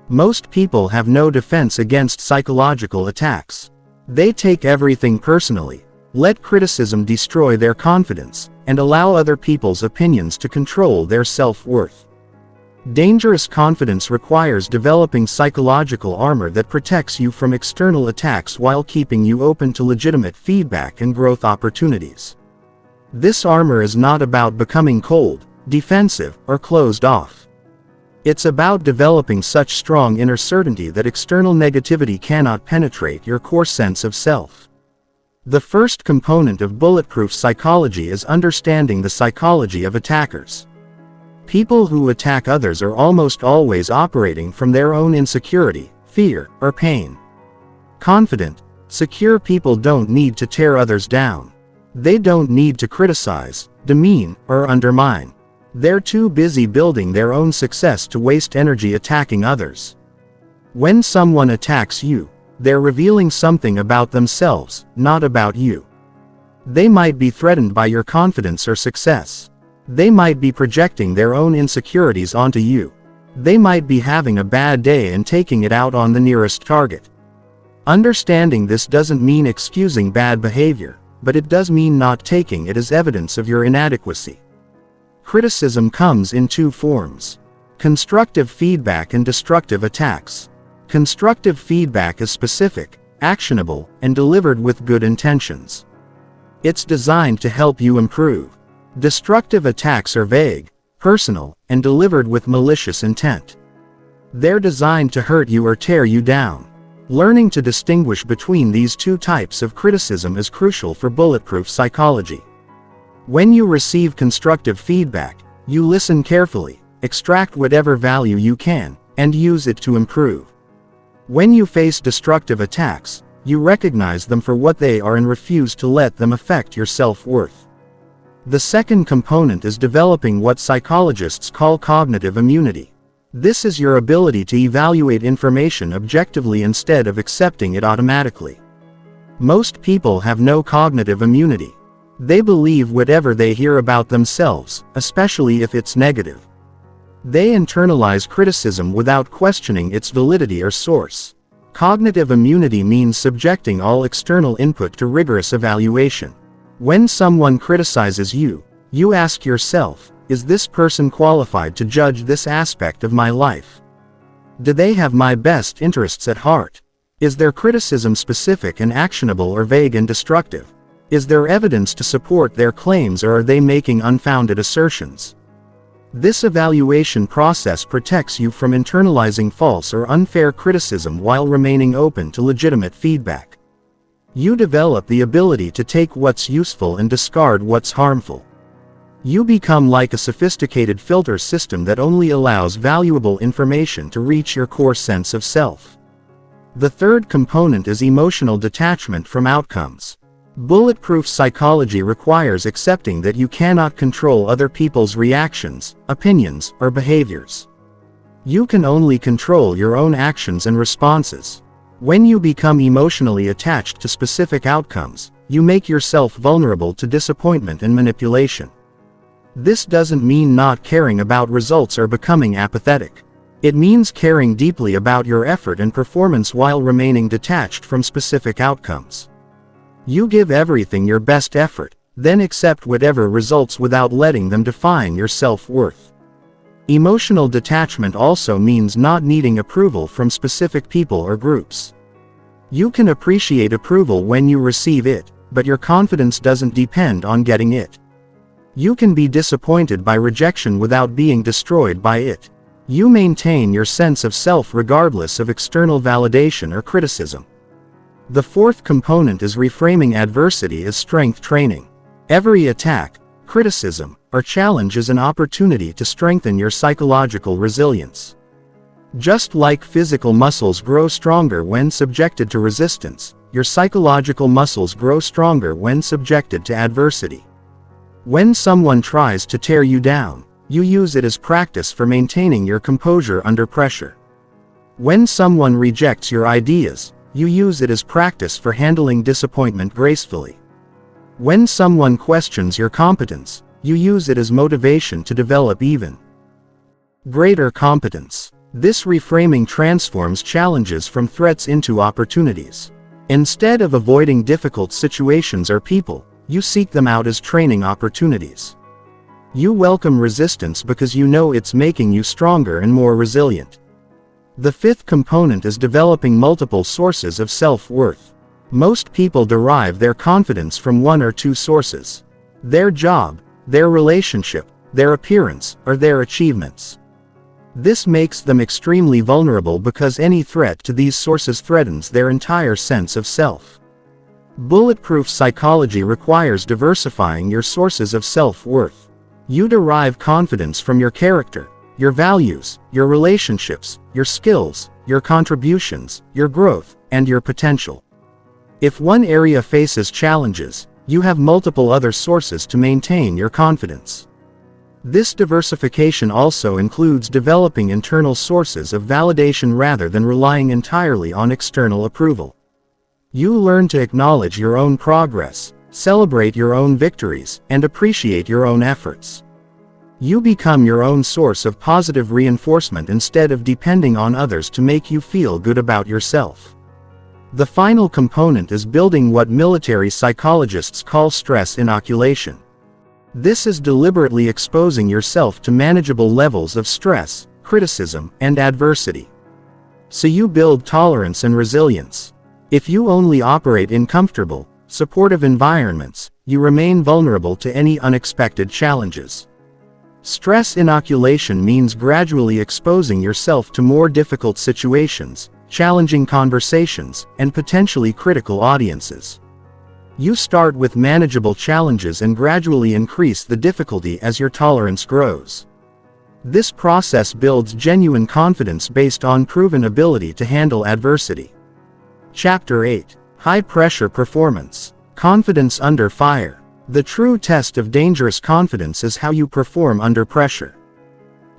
Most people have no defense against psychological attacks. They take everything personally, let criticism destroy their confidence, and allow other people's opinions to control their self-worth. Dangerous confidence requires developing psychological armor that protects you from external attacks while keeping you open to legitimate feedback and growth opportunities. This armor is not about becoming cold, defensive, or closed off. It's about developing such strong inner certainty that external negativity cannot penetrate your core sense of self. The first component of bulletproof psychology is understanding the psychology of attackers. People who attack others are almost always operating from their own insecurity, fear, or pain. Confident, secure people don't need to tear others down. They don't need to criticize, demean, or undermine. They're too busy building their own success to waste energy attacking others. When someone attacks you, they're revealing something about themselves, not about you. They might be threatened by your confidence or success. They might be projecting their own insecurities onto you. They might be having a bad day and taking it out on the nearest target. Understanding this doesn't mean excusing bad behavior, but it does mean not taking it as evidence of your inadequacy. Criticism comes in two forms: constructive feedback and destructive attacks. Constructive feedback is specific, actionable, and delivered with good intentions. It's designed to help you improve. Destructive attacks are vague, personal, and delivered with malicious intent. They're designed to hurt you or tear you down. Learning to distinguish between these two types of criticism is crucial for bulletproof psychology. When you receive constructive feedback, you listen carefully, extract whatever value you can, and use it to improve. When you face destructive attacks, you recognize them for what they are and refuse to let them affect your self-worth. The second component is developing what psychologists call cognitive immunity. This is your ability to evaluate information objectively instead of accepting it automatically. Most people have no cognitive immunity. They believe whatever they hear about themselves, especially if it's negative. They internalize criticism without questioning its validity or source. Cognitive immunity means subjecting all external input to rigorous evaluation. When someone criticizes you, you ask yourself, is this person qualified to judge this aspect of my life? Do they have my best interests at heart? Is their criticism specific and actionable or vague and destructive? Is there evidence to support their claims or are they making unfounded assertions? This evaluation process protects you from internalizing false or unfair criticism while remaining open to legitimate feedback. You develop the ability to take what's useful and discard what's harmful. You become like a sophisticated filter system that only allows valuable information to reach your core sense of self. The third component is emotional detachment from outcomes. Bulletproof psychology requires accepting that you cannot control other people's reactions, opinions, or behaviors. You can only control your own actions and responses. When you become emotionally attached to specific outcomes, you make yourself vulnerable to disappointment and manipulation. This doesn't mean not caring about results or becoming apathetic. It means caring deeply about your effort and performance while remaining detached from specific outcomes. You give everything your best effort, then accept whatever results without letting them define your self-worth. Emotional detachment also means not needing approval from specific people or groups. You can appreciate approval when you receive it, but your confidence doesn't depend on getting it. You can be disappointed by rejection without being destroyed by it. You maintain your sense of self regardless of external validation or criticism. The fourth component is reframing adversity as strength training. Every attack, criticism, or challenge is an opportunity to strengthen your psychological resilience. Just like physical muscles grow stronger when subjected to resistance, your psychological muscles grow stronger when subjected to adversity. When someone tries to tear you down, you use it as practice for maintaining your composure under pressure. When someone rejects your ideas, you use it as practice for handling disappointment gracefully. When someone questions your competence, you use it as motivation to develop even greater competence. This reframing transforms challenges from threats into opportunities. Instead of avoiding difficult situations or people, you seek them out as training opportunities. You welcome resistance because you know it's making you stronger and more resilient. The fifth component is developing multiple sources of self-worth. Most people derive their confidence from one or two sources: their job, their relationship, their appearance, or their achievements. This makes them extremely vulnerable because any threat to these sources threatens their entire sense of self. Bulletproof psychology requires diversifying your sources of self-worth. You derive confidence from your character, your values, your relationships, your skills, your contributions, your growth, and your potential. If one area faces challenges, you have multiple other sources to maintain your confidence. This diversification also includes developing internal sources of validation rather than relying entirely on external approval. You learn to acknowledge your own progress, celebrate your own victories, and appreciate your own efforts. You become your own source of positive reinforcement instead of depending on others to make you feel good about yourself. The final component is building what military psychologists call stress inoculation. This is deliberately exposing yourself to manageable levels of stress, criticism, and adversity. So you build tolerance and resilience. If you only operate in comfortable, supportive environments, you remain vulnerable to any unexpected challenges. Stress inoculation means gradually exposing yourself to more difficult situations, challenging conversations, and potentially critical audiences. You start with manageable challenges and gradually increase the difficulty as your tolerance grows. This process builds genuine confidence based on proven ability to handle adversity. Chapter 8. High-Pressure Performance. Confidence under fire. The true test of dangerous confidence is how you perform under pressure.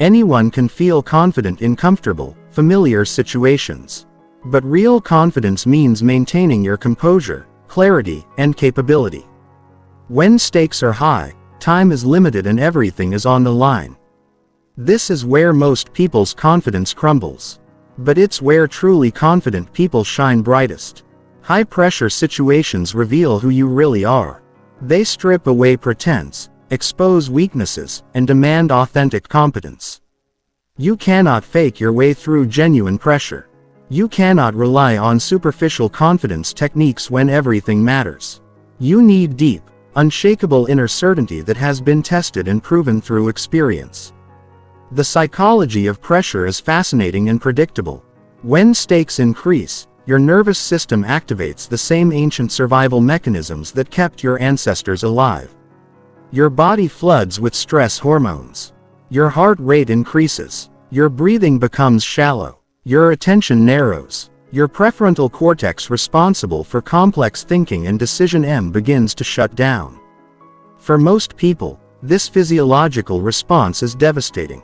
Anyone can feel confident in comfortable, familiar situations. But real confidence means maintaining your composure, clarity, and capability. When stakes are high, time is limited and everything is on the line. This is where most people's confidence crumbles. But it's where truly confident people shine brightest. High-pressure situations reveal who you really are. They strip away pretense, expose weaknesses, and demand authentic competence. You cannot fake your way through genuine pressure. You cannot rely on superficial confidence techniques when everything matters. You need deep, unshakable inner certainty that has been tested and proven through experience. The psychology of pressure is fascinating and predictable. When stakes increase, your nervous system activates the same ancient survival mechanisms that kept your ancestors alive. Your body floods with stress hormones. Your heart rate increases. Your breathing becomes shallow. Your attention narrows. Your prefrontal cortex, responsible for complex thinking and decision, begins to shut down. For most people, this physiological response is devastating.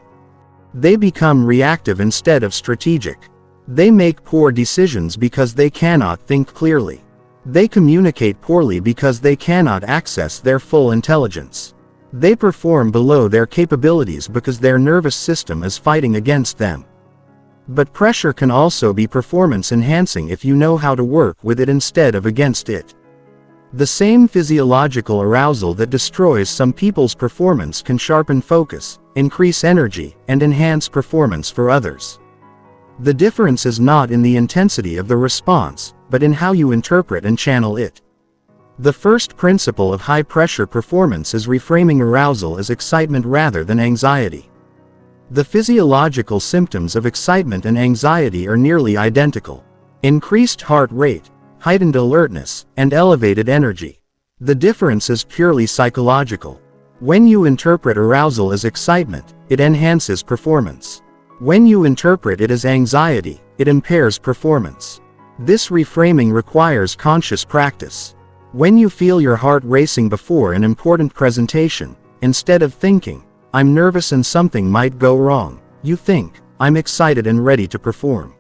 They become reactive instead of strategic. They make poor decisions because they cannot think clearly. They communicate poorly because they cannot access their full intelligence. They perform below their capabilities because their nervous system is fighting against them. But pressure can also be performance enhancing if you know how to work with it instead of against it. The same physiological arousal that destroys some people's performance can sharpen focus, increase energy, and enhance performance for others. The difference is not in the intensity of the response, but in how you interpret and channel it. The first principle of high-pressure performance is reframing arousal as excitement rather than anxiety. The physiological symptoms of excitement and anxiety are nearly identical: increased heart rate, heightened alertness, and elevated energy. The difference is purely psychological. When you interpret arousal as excitement, it enhances performance. When you interpret it as anxiety, it impairs performance. This reframing requires conscious practice. When you feel your heart racing before an important presentation, instead of thinking, "I'm nervous and something might go wrong," you think, "I'm excited and ready to perform."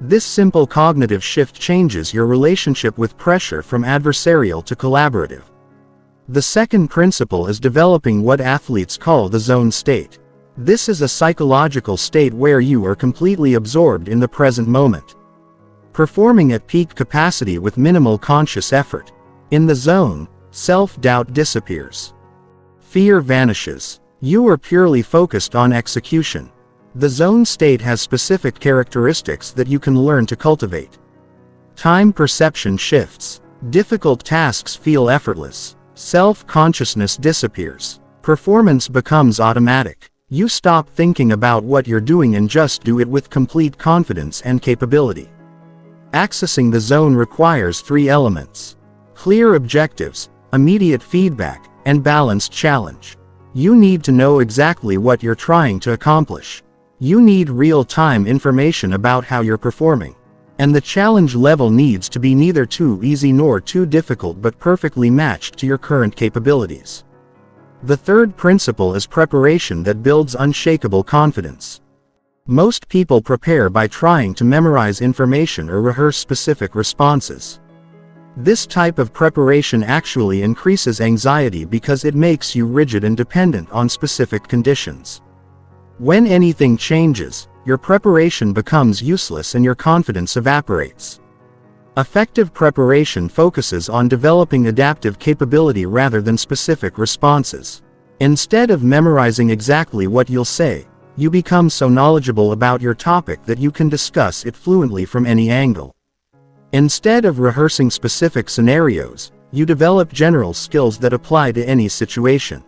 This simple cognitive shift changes your relationship with pressure from adversarial to collaborative. The second principle is developing what athletes call the zone state. This is a psychological state where you are completely absorbed in the present moment, performing at peak capacity with minimal conscious effort. In the zone, self-doubt disappears. Fear vanishes. You are purely focused on execution. The zone state has specific characteristics that you can learn to cultivate. Time perception shifts. Difficult tasks feel effortless. Self-consciousness disappears. Performance becomes automatic. You stop thinking about what you're doing and just do it with complete confidence and capability. Accessing the zone requires three elements: clear objectives, immediate feedback, and balanced challenge. You need to know exactly what you're trying to accomplish. You need real-time information about how you're performing. And the challenge level needs to be neither too easy nor too difficult but perfectly matched to your current capabilities. The third principle is preparation that builds unshakable confidence. Most people prepare by trying to memorize information or rehearse specific responses. This type of preparation actually increases anxiety because it makes you rigid and dependent on specific conditions. When anything changes, your preparation becomes useless and your confidence evaporates. Effective preparation focuses on developing adaptive capability rather than specific responses. Instead of memorizing exactly what you'll say, you become so knowledgeable about your topic that you can discuss it fluently from any angle. Instead of rehearsing specific scenarios, you develop general skills that apply to any situation.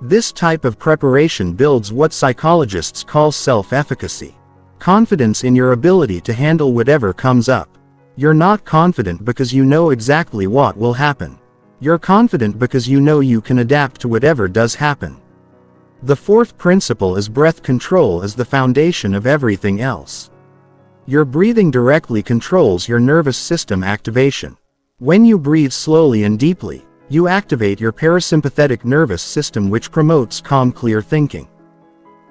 This type of preparation builds what psychologists call self-efficacy. Confidence in your ability to handle whatever comes up. You're not confident because you know exactly what will happen. You're confident because you know you can adapt to whatever does happen. The fourth principle is breath control as the foundation of everything else. Your breathing directly controls your nervous system activation. When you breathe slowly and deeply, you activate your parasympathetic nervous system, which promotes calm, clear thinking.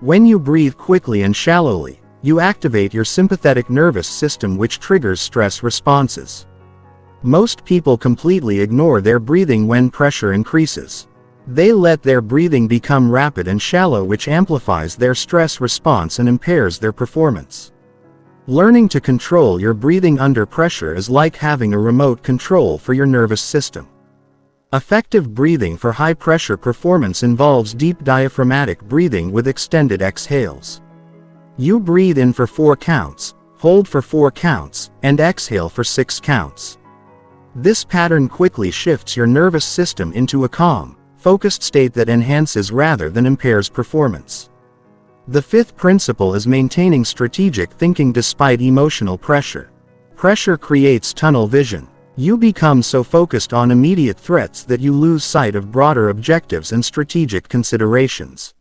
When you breathe quickly and shallowly, you activate your sympathetic nervous system, which triggers stress responses. Most people completely ignore their breathing when pressure increases. They let their breathing become rapid and shallow, which amplifies their stress response and impairs their performance. Learning to control your breathing under pressure is like having a remote control for your nervous system. Effective breathing for high-pressure performance involves deep diaphragmatic breathing with extended exhales. You breathe in for 4 counts, hold for 4 counts, and exhale for 6 counts. This pattern quickly shifts your nervous system into a calm, focused state that enhances rather than impairs performance. The fifth principle is maintaining strategic thinking despite emotional pressure. Pressure creates tunnel vision. You become so focused on immediate threats that you lose sight of broader objectives and strategic considerations.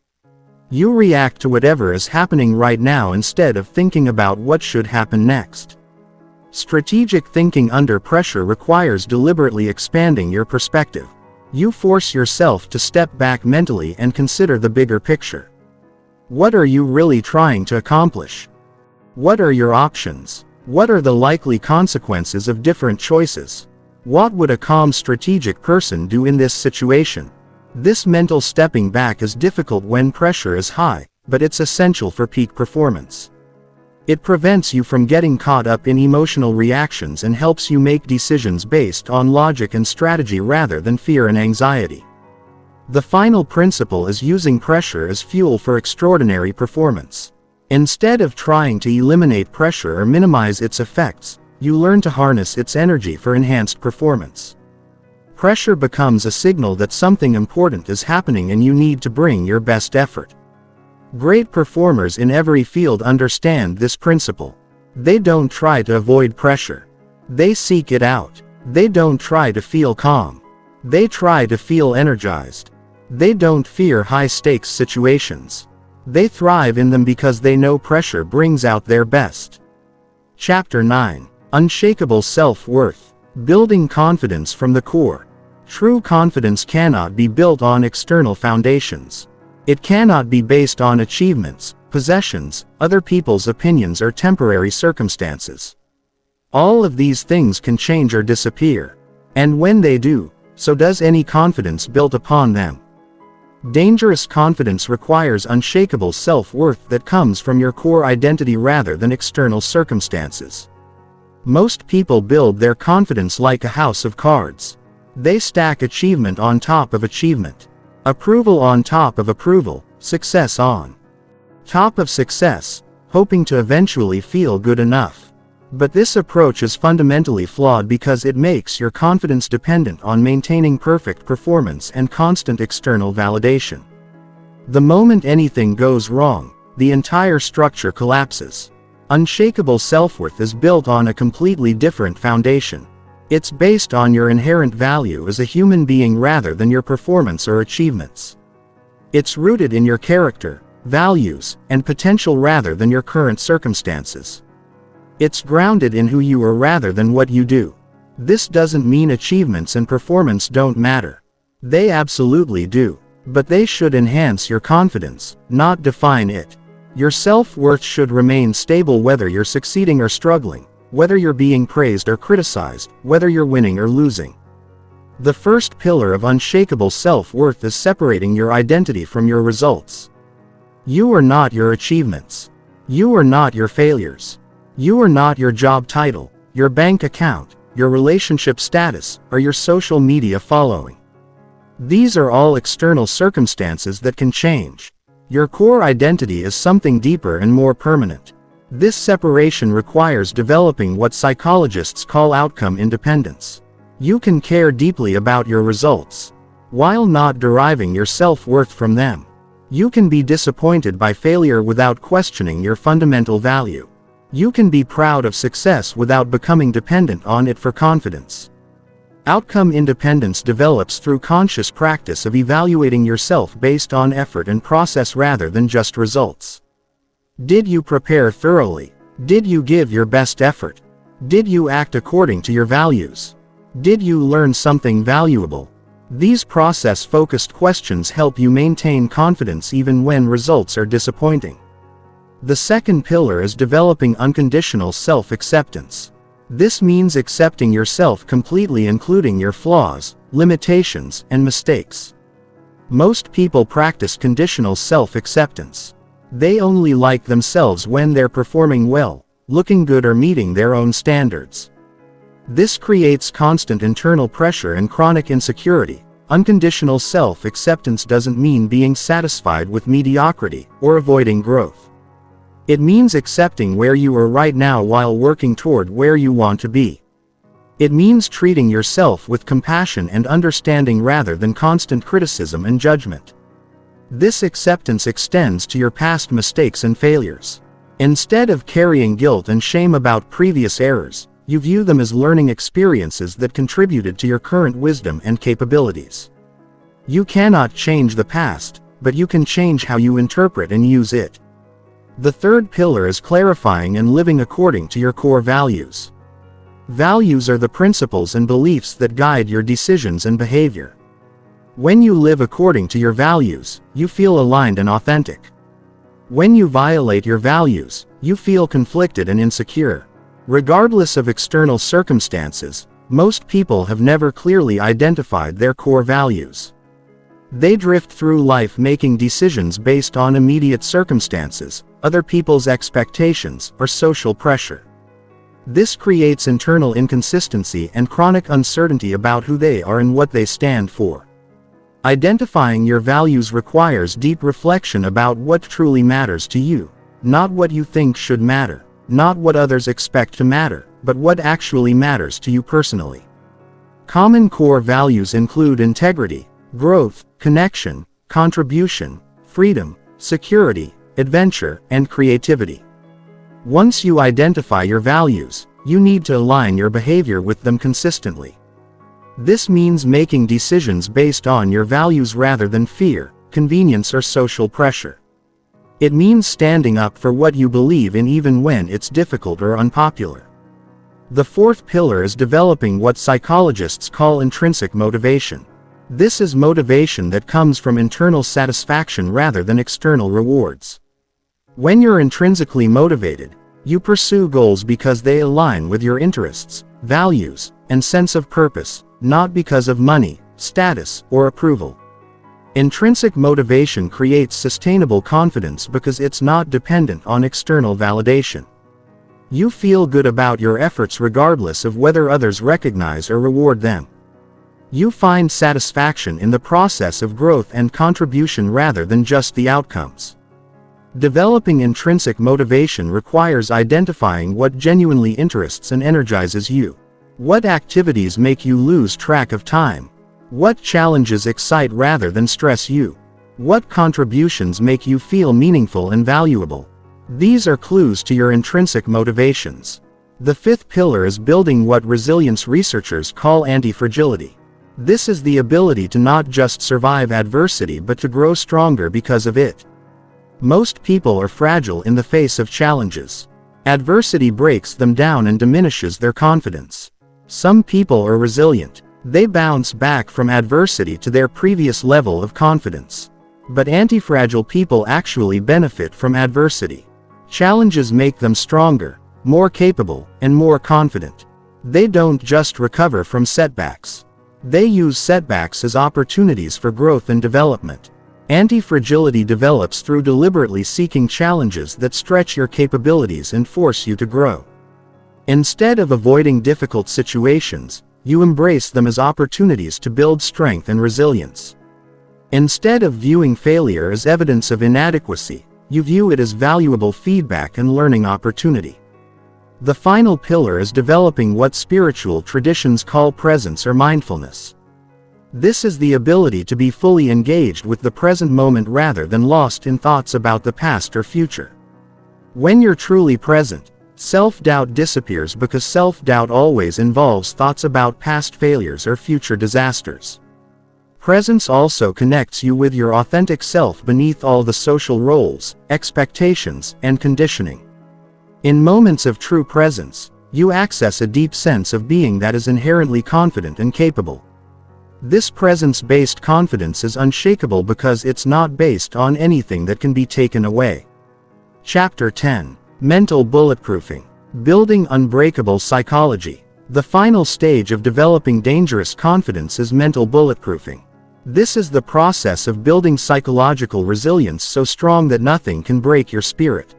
You react to whatever is happening right now instead of thinking about what should happen next. Strategic thinking under pressure requires deliberately expanding your perspective. You force yourself to step back mentally and consider the bigger picture. What are you really trying to accomplish? What are your options? What are the likely consequences of different choices? What would a calm strategic person do in this situation? This mental stepping back is difficult when pressure is high, but it's essential for peak performance. It prevents you from getting caught up in emotional reactions and helps you make decisions based on logic and strategy rather than fear and anxiety. The final principle is using pressure as fuel for extraordinary performance. Instead of trying to eliminate pressure or minimize its effects, you learn to harness its energy for enhanced performance. Pressure becomes a signal that something important is happening and you need to bring your best effort. Great performers in every field understand this principle. They don't try to avoid pressure. They seek it out. They don't try to feel calm. They try to feel energized. They don't fear high-stakes situations. They thrive in them because they know pressure brings out their best. Chapter 9. Unshakable Self-Worth. Building confidence from the core. True confidence cannot be built on external foundations. It cannot be based on achievements, possessions, other people's opinions or temporary circumstances. All of these things can change or disappear. And when they do, so does any confidence built upon them. Dangerous confidence requires unshakable self-worth that comes from your core identity rather than external circumstances. Most people build their confidence like a house of cards. They stack achievement on top of achievement. Approval on top of approval, success on top of success, hoping to eventually feel good enough. But this approach is fundamentally flawed because it makes your confidence dependent on maintaining perfect performance and constant external validation. The moment anything goes wrong, the entire structure collapses. Unshakable self-worth is built on a completely different foundation. It's based on your inherent value as a human being rather than your performance or achievements. It's rooted in your character, values, and potential rather than your current circumstances. It's grounded in who you are rather than what you do. This doesn't mean achievements and performance don't matter. They absolutely do. But they should enhance your confidence, not define it. Your self-worth should remain stable whether you're succeeding or struggling, whether you're being praised or criticized, whether you're winning or losing. The first pillar of unshakable self-worth is separating your identity from your results. You are not your achievements. You are not your failures. You are not your job title, your bank account, your relationship status, or your social media following. These are all external circumstances that can change. Your core identity is something deeper and more permanent. This separation requires developing what psychologists call outcome independence. You can care deeply about your results, while not deriving your self-worth from them. You can be disappointed by failure without questioning your fundamental value. You can be proud of success without becoming dependent on it for confidence. Outcome independence develops through conscious practice of evaluating yourself based on effort and process rather than just results. Did you prepare thoroughly? Did you give your best effort? Did you act according to your values? Did you learn something valuable? These process-focused questions help you maintain confidence even when results are disappointing. The second pillar is developing unconditional self-acceptance. This means accepting yourself completely, including your flaws, limitations, and mistakes. Most people practice conditional self-acceptance. They only like themselves when they're performing well, looking good, or meeting their own standards. This creates constant internal pressure and chronic insecurity. Unconditional self-acceptance doesn't mean being satisfied with mediocrity or avoiding growth. It means accepting where you are right now while working toward where you want to be. It means treating yourself with compassion and understanding rather than constant criticism and judgment. This acceptance extends to your past mistakes and failures. Instead of carrying guilt and shame about previous errors, you view them as learning experiences that contributed to your current wisdom and capabilities. You cannot change the past, but you can change how you interpret and use it. The third pillar is clarifying and living according to your core values. Values are the principles and beliefs that guide your decisions and behavior. When you live according to your values, you feel aligned and authentic. When you violate your values, you feel conflicted and insecure. Regardless of external circumstances, most people have never clearly identified their core values. They drift through life making decisions based on immediate circumstances, other people's expectations, or social pressure. This creates internal inconsistency and chronic uncertainty about who they are and what they stand for. Identifying your values requires deep reflection about what truly matters to you, not what you think should matter, not what others expect to matter, but what actually matters to you personally. Common core values include integrity, growth, connection, contribution, freedom, security, adventure, and creativity. Once you identify your values, you need to align your behavior with them consistently. This means making decisions based on your values rather than fear, convenience, or social pressure. It means standing up for what you believe in even when it's difficult or unpopular. The fourth pillar is developing what psychologists call intrinsic motivation. This is motivation that comes from internal satisfaction rather than external rewards. When you're intrinsically motivated, you pursue goals because they align with your interests, values, and sense of purpose, not because of money, status, or approval. Intrinsic motivation creates sustainable confidence because it's not dependent on external validation. You feel good about your efforts regardless of whether others recognize or reward them. You find satisfaction in the process of growth and contribution rather than just the outcomes. Developing intrinsic motivation requires identifying what genuinely interests and energizes you. What activities make you lose track of time? What challenges excite rather than stress you? What contributions make you feel meaningful and valuable? These are clues to your intrinsic motivations. The fifth pillar is building what resilience researchers call anti-fragility. This is the ability to not just survive adversity but to grow stronger because of it. Most people are fragile in the face of challenges. Adversity breaks them down and diminishes their confidence. Some people are resilient. They bounce back from adversity to their previous level of confidence. But anti-fragile people actually benefit from adversity. Challenges make them stronger, more capable, and more confident. They don't just recover from setbacks. They use setbacks as opportunities for growth and development. Anti-fragility develops through deliberately seeking challenges that stretch your capabilities and force you to grow. Instead of avoiding difficult situations, you embrace them as opportunities to build strength and resilience. Instead of viewing failure as evidence of inadequacy, you view it as valuable feedback and learning opportunity. The final pillar is developing what spiritual traditions call presence or mindfulness. This is the ability to be fully engaged with the present moment rather than lost in thoughts about the past or future. When you're truly present, self-doubt disappears because self-doubt always involves thoughts about past failures or future disasters. Presence also connects you with your authentic self beneath all the social roles, expectations, and conditioning. In moments of true presence, you access a deep sense of being that is inherently confident and capable. This presence-based confidence is unshakable because it's not based on anything that can be taken away. Chapter 10. Mental Bulletproofing. Building Unbreakable Psychology. The final stage of developing dangerous confidence is mental bulletproofing. This is the process of building psychological resilience so strong that nothing can break your spirit,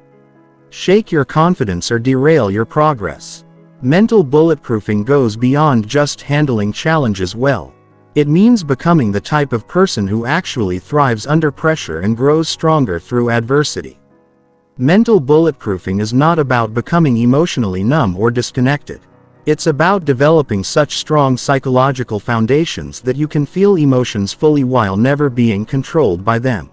shake your confidence, or derail your progress. Mental bulletproofing goes beyond just handling challenges well. It means becoming the type of person who actually thrives under pressure and grows stronger through adversity. Mental bulletproofing is not about becoming emotionally numb or disconnected. It's about developing such strong psychological foundations that you can feel emotions fully while never being controlled by them.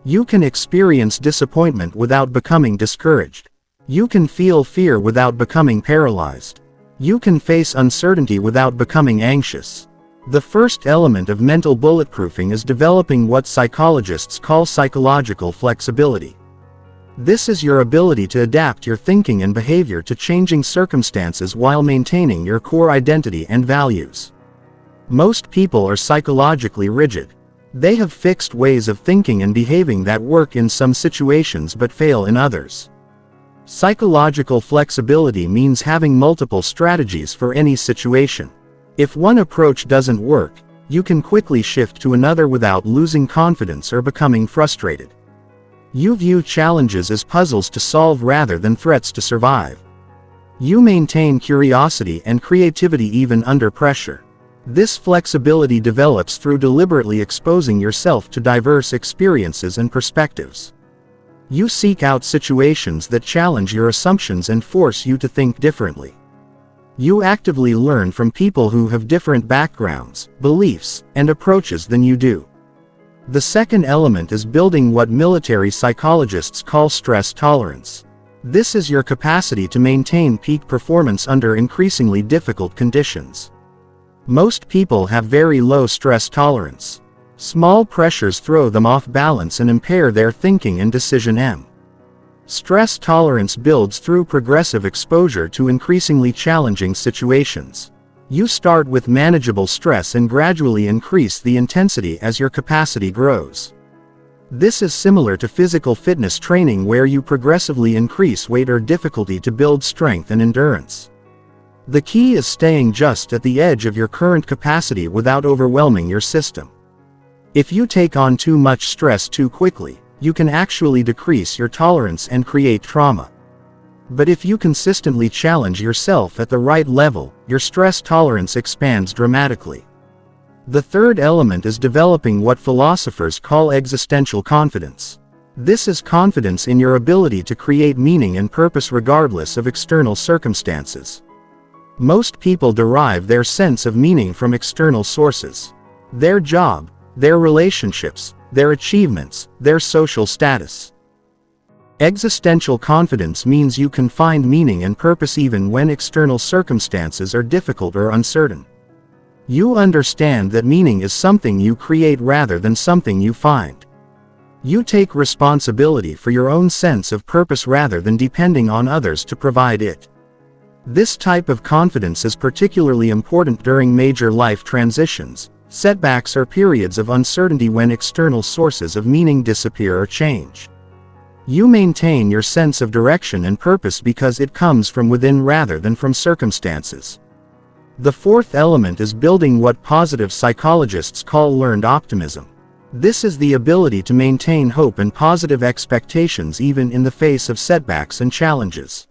You can experience disappointment without becoming discouraged. You can feel fear without becoming paralyzed. You can face uncertainty without becoming anxious. The first element of mental bulletproofing is developing what psychologists call psychological flexibility. This is your ability to adapt your thinking and behavior to changing circumstances while maintaining your core identity and values. Most people are psychologically rigid. They have fixed ways of thinking and behaving that work in some situations but fail in others. Psychological flexibility means having multiple strategies for any situation. If one approach doesn't work, you can quickly shift to another without losing confidence or becoming frustrated. You view challenges as puzzles to solve rather than threats to survive. You maintain curiosity and creativity even under pressure. This flexibility develops through deliberately exposing yourself to diverse experiences and perspectives. You seek out situations that challenge your assumptions and force you to think differently. You actively learn from people who have different backgrounds, beliefs, and approaches than you do. The second element is building what military psychologists call stress tolerance. This is your capacity to maintain peak performance under increasingly difficult conditions. Most people have very low stress tolerance. Small pressures throw them off balance and impair their thinking and decision. Stress tolerance builds through progressive exposure to increasingly challenging situations. You start with manageable stress and gradually increase the intensity as your capacity grows. This is similar to physical fitness training where you progressively increase weight or difficulty to build strength and endurance. The key is staying just at the edge of your current capacity without overwhelming your system. If you take on too much stress too quickly, you can actually decrease your tolerance and create trauma. But if you consistently challenge yourself at the right level, your stress tolerance expands dramatically. The third element is developing what philosophers call existential confidence. This is confidence in your ability to create meaning and purpose regardless of external circumstances. Most people derive their sense of meaning from external sources. Their job, their relationships, their achievements, their social status. Existential confidence means you can find meaning and purpose even when external circumstances are difficult or uncertain. You understand that meaning is something you create rather than something you find. You take responsibility for your own sense of purpose rather than depending on others to provide it. This type of confidence is particularly important during major life transitions, setbacks or periods of uncertainty when external sources of meaning disappear or change. You maintain your sense of direction and purpose because it comes from within rather than from circumstances. The fourth element is building what positive psychologists call learned optimism. This is the ability to maintain hope and positive expectations even in the face of setbacks and challenges.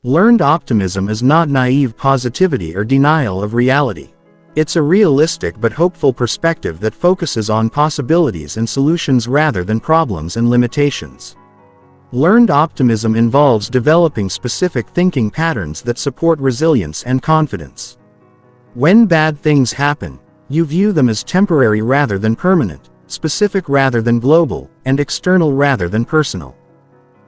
Learned optimism is not naive positivity or denial of reality. It's a realistic but hopeful perspective that focuses on possibilities and solutions rather than problems and limitations. Learned optimism involves developing specific thinking patterns that support resilience and confidence. When bad things happen, you view them as temporary rather than permanent, specific rather than global, and external rather than personal.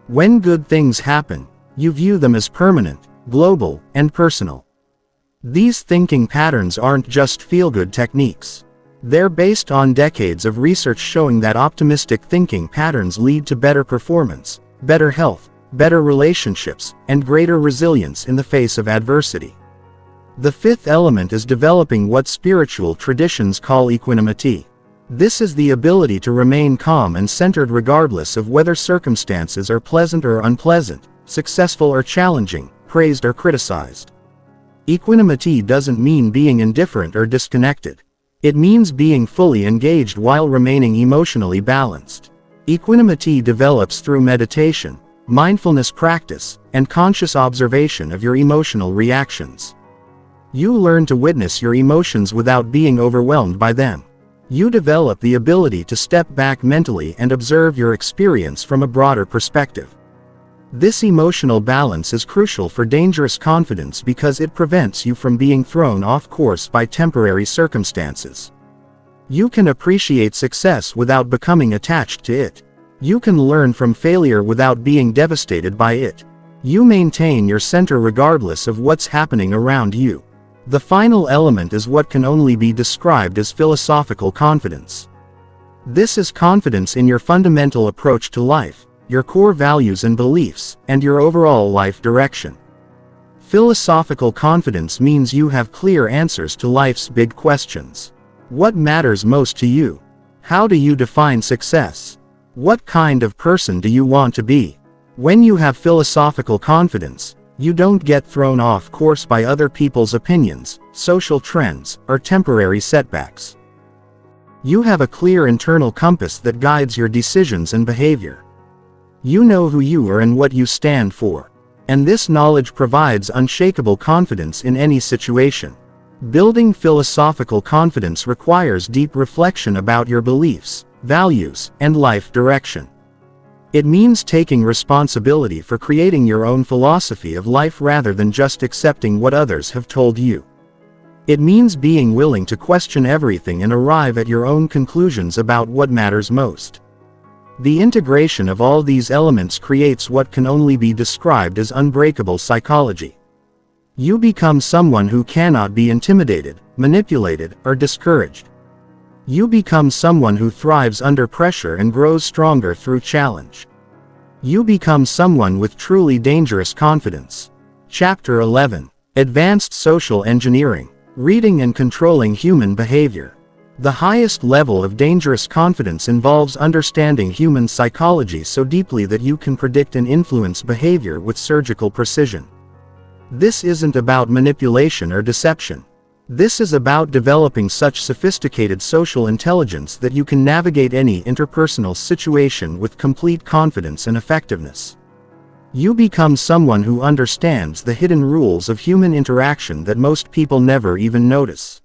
When good things happen, you view them as permanent, global, and personal. These thinking patterns aren't just feel-good techniques. They're based on decades of research showing that optimistic thinking patterns lead to better performance, better health, better relationships, and greater resilience in the face of adversity. The fifth element is developing what spiritual traditions call equanimity. This is the ability to remain calm and centered regardless of whether circumstances are pleasant or unpleasant, successful or challenging, praised or criticized. Equanimity doesn't mean being indifferent or disconnected. It means being fully engaged while remaining emotionally balanced. Equanimity develops through meditation, mindfulness practice, and conscious observation of your emotional reactions. You learn to witness your emotions without being overwhelmed by them. You develop the ability to step back mentally and observe your experience from a broader perspective. This emotional balance is crucial for dangerous confidence because it prevents you from being thrown off course by temporary circumstances. You can appreciate success without becoming attached to it. You can learn from failure without being devastated by it. You maintain your center regardless of what's happening around you. The final element is what can only be described as philosophical confidence. This is confidence in your fundamental approach to life, your core values and beliefs, and your overall life direction. Philosophical confidence means you have clear answers to life's big questions. What matters most to you? How do you define success? What kind of person do you want to be? When you have philosophical confidence, you don't get thrown off course by other people's opinions, social trends, or temporary setbacks. You have a clear internal compass that guides your decisions and behavior. You know who you are and what you stand for. And this knowledge provides unshakable confidence in any situation. Building philosophical confidence requires deep reflection about your beliefs, values, and life direction. It means taking responsibility for creating your own philosophy of life rather than just accepting what others have told you. It means being willing to question everything and arrive at your own conclusions about what matters most. The integration of all these elements creates what can only be described as unbreakable psychology. You become someone who cannot be intimidated, manipulated, or discouraged. You become someone who thrives under pressure and grows stronger through challenge. You become someone with truly dangerous confidence. Chapter 11. Advanced Social Engineering. Reading and Controlling Human Behavior. The highest level of dangerous confidence involves understanding human psychology so deeply that you can predict and influence behavior with surgical precision. This isn't about manipulation or deception. This is about developing such sophisticated social intelligence that you can navigate any interpersonal situation with complete confidence and effectiveness. You become someone who understands the hidden rules of human interaction that most people never even notice.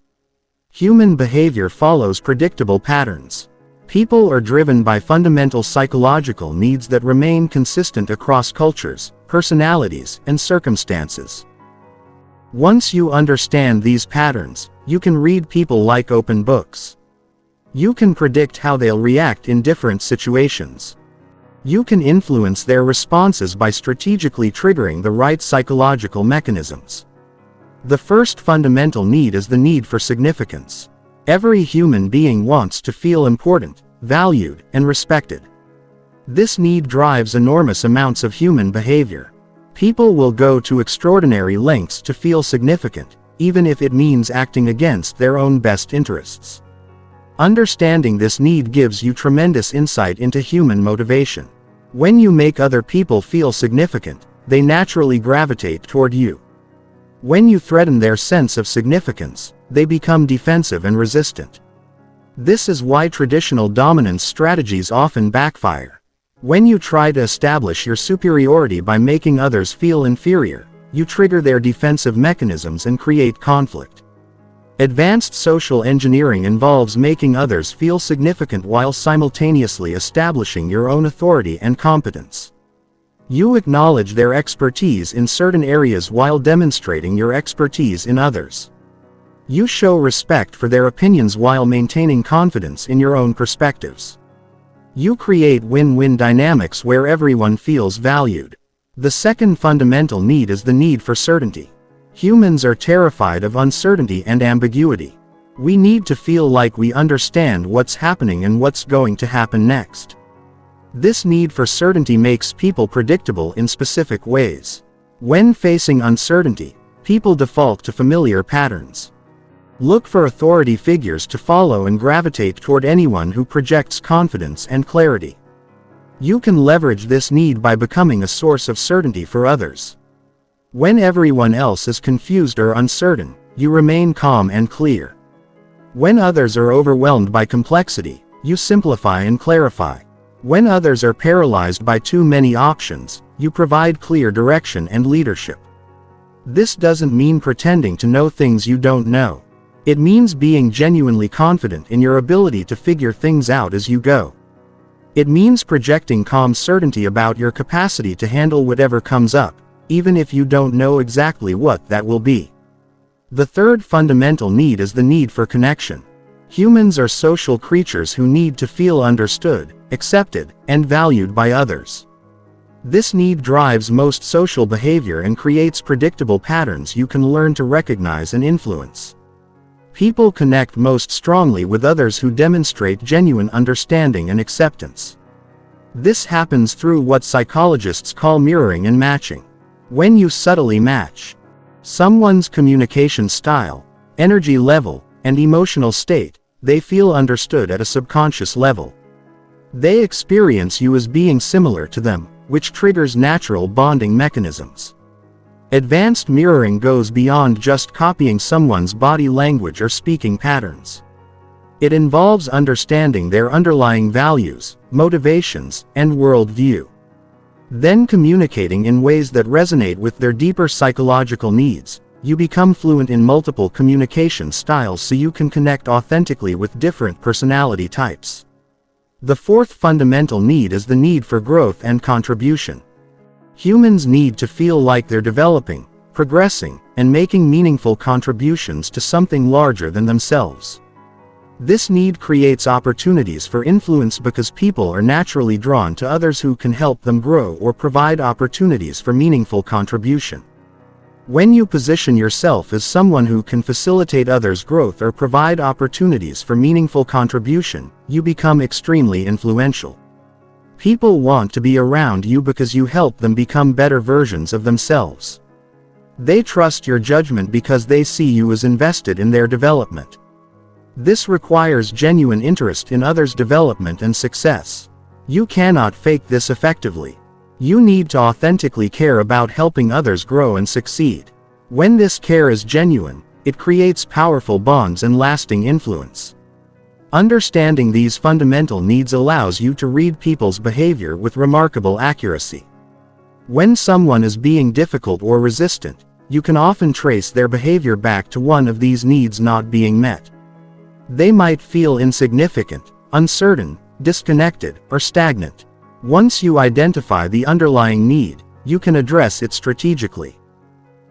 Human behavior follows predictable patterns. People are driven by fundamental psychological needs that remain consistent across cultures, personalities, and circumstances. Once you understand these patterns, you can read people like open books. You can predict how they'll react in different situations. You can influence their responses by strategically triggering the right psychological mechanisms. The first fundamental need is the need for significance. Every human being wants to feel important, valued, and respected. This need drives enormous amounts of human behavior. People will go to extraordinary lengths to feel significant, even if it means acting against their own best interests. Understanding this need gives you tremendous insight into human motivation. When you make other people feel significant, they naturally gravitate toward you. When you threaten their sense of significance, they become defensive and resistant. This is why traditional dominance strategies often backfire. When you try to establish your superiority by making others feel inferior, you trigger their defensive mechanisms and create conflict. Advanced social engineering involves making others feel significant while simultaneously establishing your own authority and competence. You acknowledge their expertise in certain areas while demonstrating your expertise in others. You show respect for their opinions while maintaining confidence in your own perspectives. You create win-win dynamics where everyone feels valued. The second fundamental need is the need for certainty. Humans are terrified of uncertainty and ambiguity. We need to feel like we understand what's happening and what's going to happen next. This need for certainty makes people predictable in specific ways. When facing uncertainty, people default to familiar patterns. Look for authority figures to follow and gravitate toward anyone who projects confidence and clarity. You can leverage this need by becoming a source of certainty for others. When everyone else is confused or uncertain, you remain calm and clear. When others are overwhelmed by complexity, you simplify and clarify. When others are paralyzed by too many options, you provide clear direction and leadership. This doesn't mean pretending to know things you don't know. It means being genuinely confident in your ability to figure things out as you go. It means projecting calm certainty about your capacity to handle whatever comes up, even if you don't know exactly what that will be. The third fundamental need is the need for connection. Humans are social creatures who need to feel understood, accepted, and valued by others. This need drives most social behavior and creates predictable patterns you can learn to recognize and influence. People connect most strongly with others who demonstrate genuine understanding and acceptance. This happens through what psychologists call mirroring and matching. When you subtly match someone's communication style, energy level, and emotional state, they feel understood at a subconscious level. They experience you as being similar to them, which triggers natural bonding mechanisms. Advanced mirroring goes beyond just copying someone's body language or speaking patterns. It involves understanding their underlying values, motivations, and worldview. Then communicating in ways that resonate with their deeper psychological needs. You become fluent in multiple communication styles so you can connect authentically with different personality types. The fourth fundamental need is the need for growth and contribution. Humans need to feel like they're developing, progressing, and making meaningful contributions to something larger than themselves. This need creates opportunities for influence because people are naturally drawn to others who can help them grow or provide opportunities for meaningful contribution. When you position yourself as someone who can facilitate others' growth or provide opportunities for meaningful contribution, you become extremely influential. People want to be around you because you help them become better versions of themselves. They trust your judgment because they see you as invested in their development. This requires genuine interest in others' development and success. You cannot fake this effectively. You need to authentically care about helping others grow and succeed. When this care is genuine, it creates powerful bonds and lasting influence. Understanding these fundamental needs allows you to read people's behavior with remarkable accuracy. When someone is being difficult or resistant, you can often trace their behavior back to one of these needs not being met. They might feel insignificant, uncertain, disconnected, or stagnant. Once you identify the underlying need, you can address it strategically.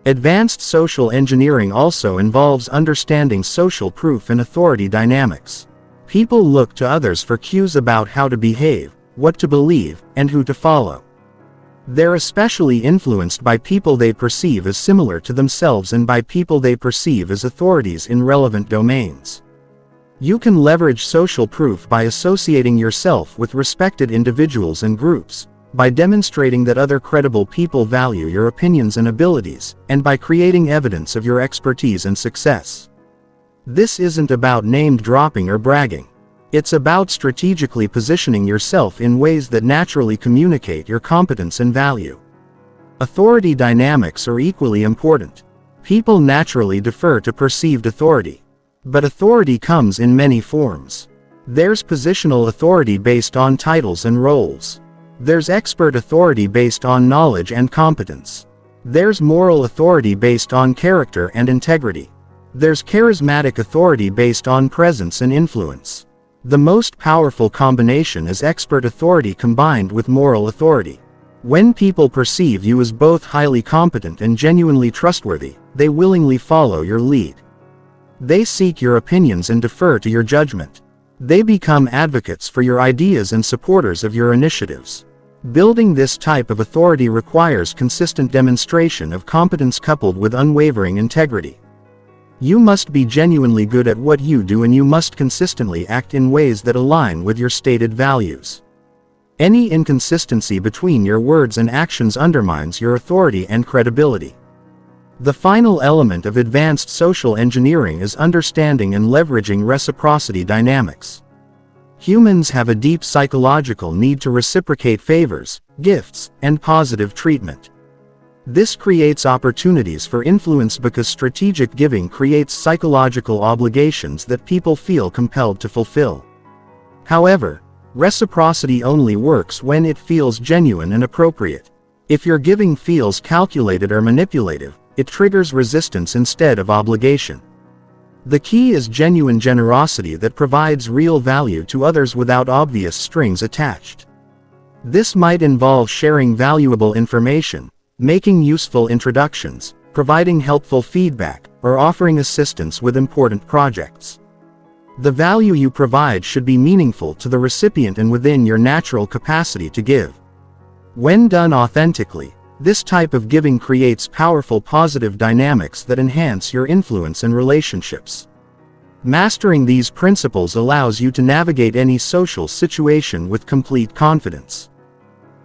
Advanced social engineering also involves understanding social proof and authority dynamics. People look to others for cues about how to behave, what to believe, and who to follow. They're especially influenced by people they perceive as similar to themselves and by people they perceive as authorities in relevant domains. You can leverage social proof by associating yourself with respected individuals and groups, by demonstrating that other credible people value your opinions and abilities, and by creating evidence of your expertise and success. This isn't about name-dropping or bragging. It's about strategically positioning yourself in ways that naturally communicate your competence and value. Authority dynamics are equally important. People naturally defer to perceived authority. But authority comes in many forms. There's positional authority based on titles and roles. There's expert authority based on knowledge and competence. There's moral authority based on character and integrity. There's charismatic authority based on presence and influence. The most powerful combination is expert authority combined with moral authority. When people perceive you as both highly competent and genuinely trustworthy, they willingly follow your lead. They seek your opinions and defer to your judgment. They become advocates for your ideas and supporters of your initiatives. Building this type of authority requires consistent demonstration of competence coupled with unwavering integrity. You must be genuinely good at what you do, and you must consistently act in ways that align with your stated values. Any inconsistency between your words and actions undermines your authority and credibility. The final element of advanced social engineering is understanding and leveraging reciprocity dynamics. Humans have a deep psychological need to reciprocate favors, gifts, and positive treatment. This creates opportunities for influence because strategic giving creates psychological obligations that people feel compelled to fulfill. However, reciprocity only works when it feels genuine and appropriate. If your giving feels calculated or manipulative, it triggers resistance instead of obligation. The key is genuine generosity that provides real value to others without obvious strings attached. This might involve sharing valuable information, making useful introductions, providing helpful feedback, or offering assistance with important projects. The value you provide should be meaningful to the recipient and within your natural capacity to give. When done authentically, this type of giving creates powerful positive dynamics that enhance your influence and relationships. Mastering these principles allows you to navigate any social situation with complete confidence.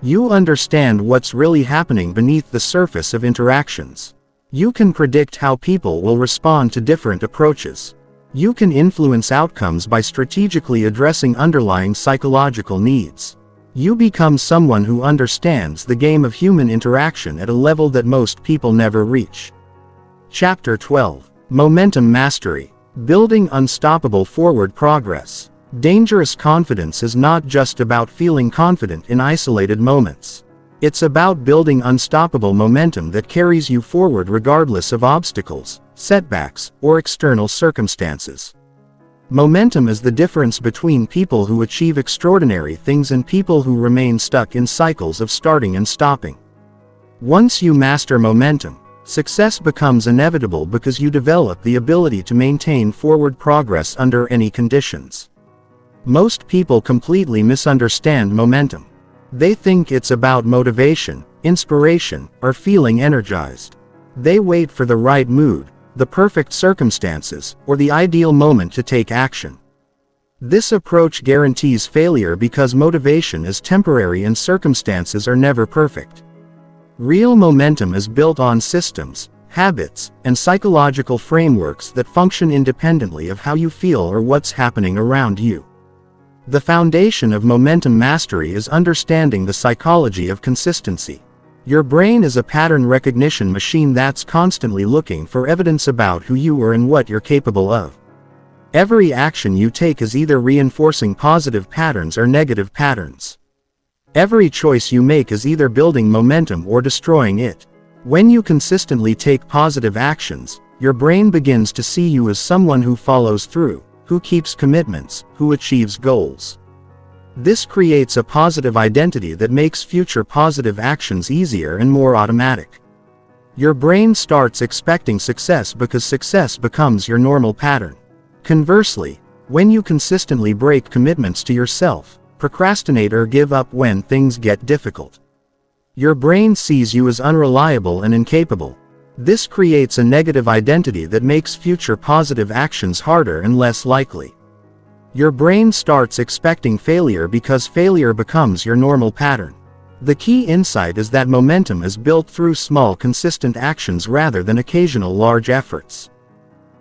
You understand what's really happening beneath the surface of interactions. You can predict how people will respond to different approaches. You can influence outcomes by strategically addressing underlying psychological needs. You become someone who understands the game of human interaction at a level that most people never reach. Chapter 12. Momentum Mastery. Building unstoppable forward progress. Dangerous confidence is not just about feeling confident in isolated moments. It's about building unstoppable momentum that carries you forward regardless of obstacles, setbacks, or external circumstances. Momentum is the difference between people who achieve extraordinary things and people who remain stuck in cycles of starting and stopping. Once you master momentum, success becomes inevitable because you develop the ability to maintain forward progress under any conditions. Most people completely misunderstand momentum. They think it's about motivation, inspiration, or feeling energized. They wait for the right mood, the perfect circumstances, or the ideal moment to take action. This approach guarantees failure because motivation is temporary and circumstances are never perfect. Real momentum is built on systems, habits, and psychological frameworks that function independently of how you feel or what's happening around you. The foundation of momentum mastery is understanding the psychology of consistency. Your brain is a pattern recognition machine that's constantly looking for evidence about who you are and what you're capable of. Every action you take is either reinforcing positive patterns or negative patterns. Every choice you make is either building momentum or destroying it. When you consistently take positive actions, your brain begins to see you as someone who follows through, who keeps commitments, who achieves goals. This creates a positive identity that makes future positive actions easier and more automatic. Your brain starts expecting success because success becomes your normal pattern. Conversely, when you consistently break commitments to yourself, procrastinate or give up when things get difficult, your brain sees you as unreliable and incapable. This creates a negative identity that makes future positive actions harder and less likely. Your brain starts expecting failure because failure becomes your normal pattern. The key insight is that momentum is built through small consistent actions rather than occasional large efforts.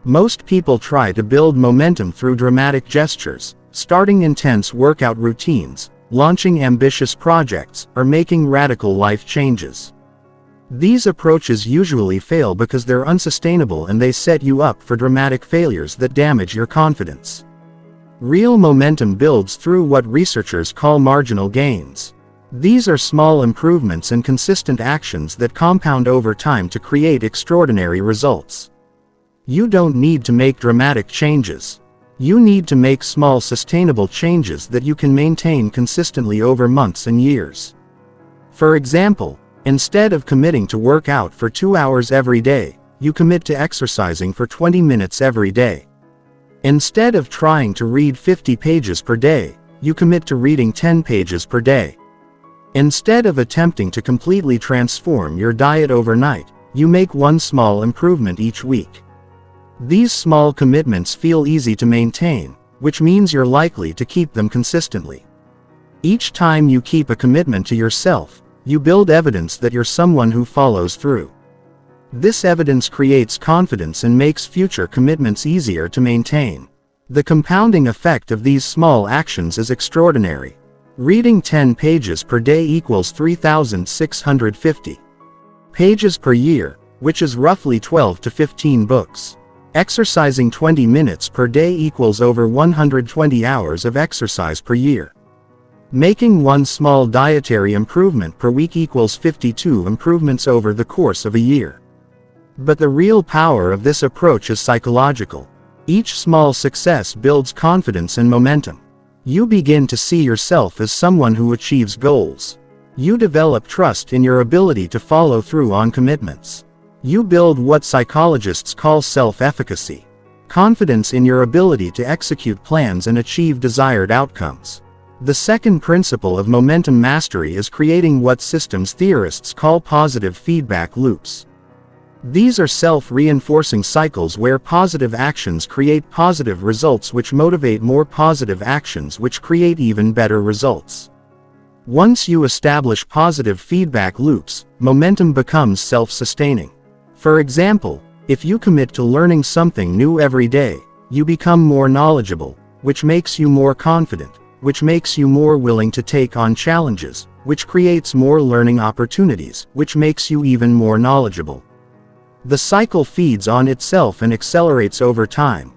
Most people try to build momentum through dramatic gestures, starting intense workout routines, launching ambitious projects, or making radical life changes. These approaches usually fail because they're unsustainable and they set you up for dramatic failures that damage your confidence. Real momentum builds through what researchers call marginal gains. These are small improvements and consistent actions that compound over time to create extraordinary results. You don't need to make dramatic changes. You need to make small sustainable changes that you can maintain consistently over months and years. For example, instead of committing to work out for 2 hours every day, you commit to exercising for 20 minutes every day. Instead of trying to read 50 pages per day, you commit to reading 10 pages per day. Instead of attempting to completely transform your diet overnight, you make one small improvement each week. These small commitments feel easy to maintain, which means you're likely to keep them consistently. Each time you keep a commitment to yourself, you build evidence that you're someone who follows through. This evidence creates confidence and makes future commitments easier to maintain. The compounding effect of these small actions is extraordinary. Reading 10 pages per day equals 3,650 pages per year, which is roughly 12 to 15 books. Exercising 20 minutes per day equals over 120 hours of exercise per year. Making one small dietary improvement per week equals 52 improvements over the course of a year. But the real power of this approach is psychological. Each small success builds confidence and momentum. You begin to see yourself as someone who achieves goals. You develop trust in your ability to follow through on commitments. You build what psychologists call self-efficacy, confidence in your ability to execute plans and achieve desired outcomes. The second principle of momentum mastery is creating what systems theorists call positive feedback loops. These are self-reinforcing cycles where positive actions create positive results which motivate more positive actions which create even better results. Once you establish positive feedback loops, momentum becomes self-sustaining. For example, if you commit to learning something new every day, you become more knowledgeable, which makes you more confident, which makes you more willing to take on challenges, which creates more learning opportunities, which makes you even more knowledgeable. The cycle feeds on itself and accelerates over time.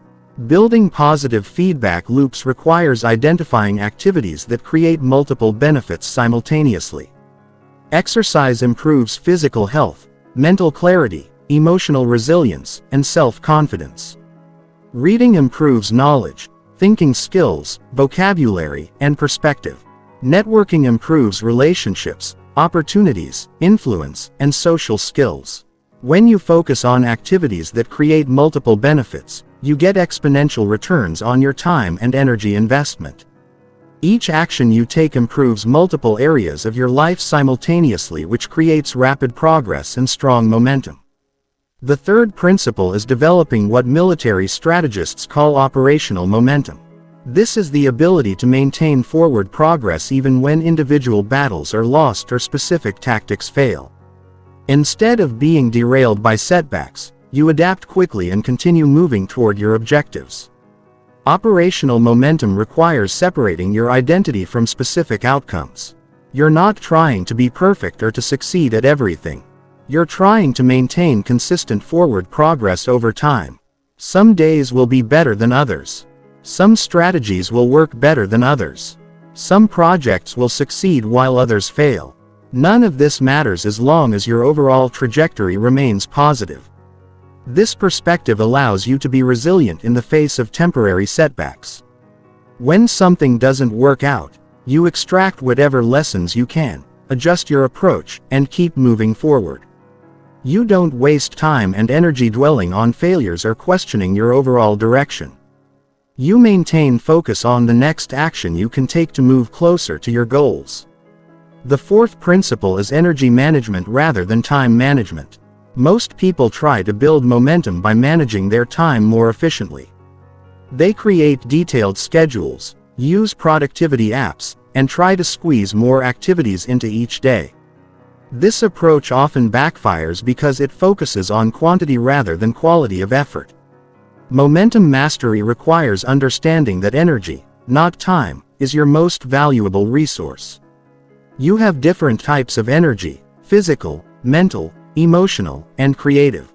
Building positive feedback loops requires identifying activities that create multiple benefits simultaneously. Exercise improves physical health, mental clarity, emotional resilience, and self-confidence. Reading improves knowledge, thinking skills, vocabulary, and perspective. Networking improves relationships, opportunities, influence, and social skills. When you focus on activities that create multiple benefits, you get exponential returns on your time and energy investment. Each action you take improves multiple areas of your life simultaneously, which creates rapid progress and strong momentum. The third principle is developing what military strategists call operational momentum. This is the ability to maintain forward progress even when individual battles are lost or specific tactics fail. Instead of being derailed by setbacks, you adapt quickly and continue moving toward your objectives. Operational momentum requires separating your identity from specific outcomes. You're not trying to be perfect or to succeed at everything. You're trying to maintain consistent forward progress over time. Some days will be better than others. Some strategies will work better than others. Some projects will succeed while others fail. None of this matters as long as your overall trajectory remains positive. This perspective allows you to be resilient in the face of temporary setbacks. When something doesn't work out, you extract whatever lessons you can, adjust your approach, and keep moving forward. You don't waste time and energy dwelling on failures or questioning your overall direction. You maintain focus on the next action you can take to move closer to your goals. The fourth principle is energy management rather than time management. Most people try to build momentum by managing their time more efficiently. They create detailed schedules, use productivity apps, and try to squeeze more activities into each day. This approach often backfires because it focuses on quantity rather than quality of effort. Momentum mastery requires understanding that energy, not time, is your most valuable resource. You have different types of energy: physical, mental, emotional, and creative.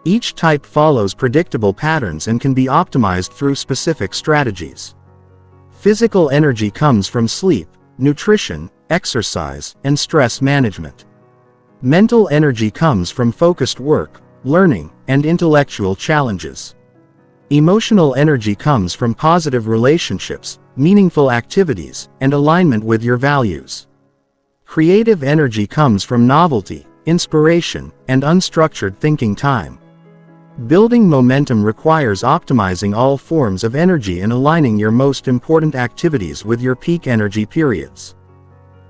Each type follows predictable patterns and can be optimized through specific strategies. Physical energy comes from sleep, nutrition, exercise, and stress management. Mental energy comes from focused work, learning, and intellectual challenges. Emotional energy comes from positive relationships, meaningful activities, and alignment with your values. Creative energy comes from novelty, inspiration, and unstructured thinking time. Building momentum requires optimizing all forms of energy and aligning your most important activities with your peak energy periods.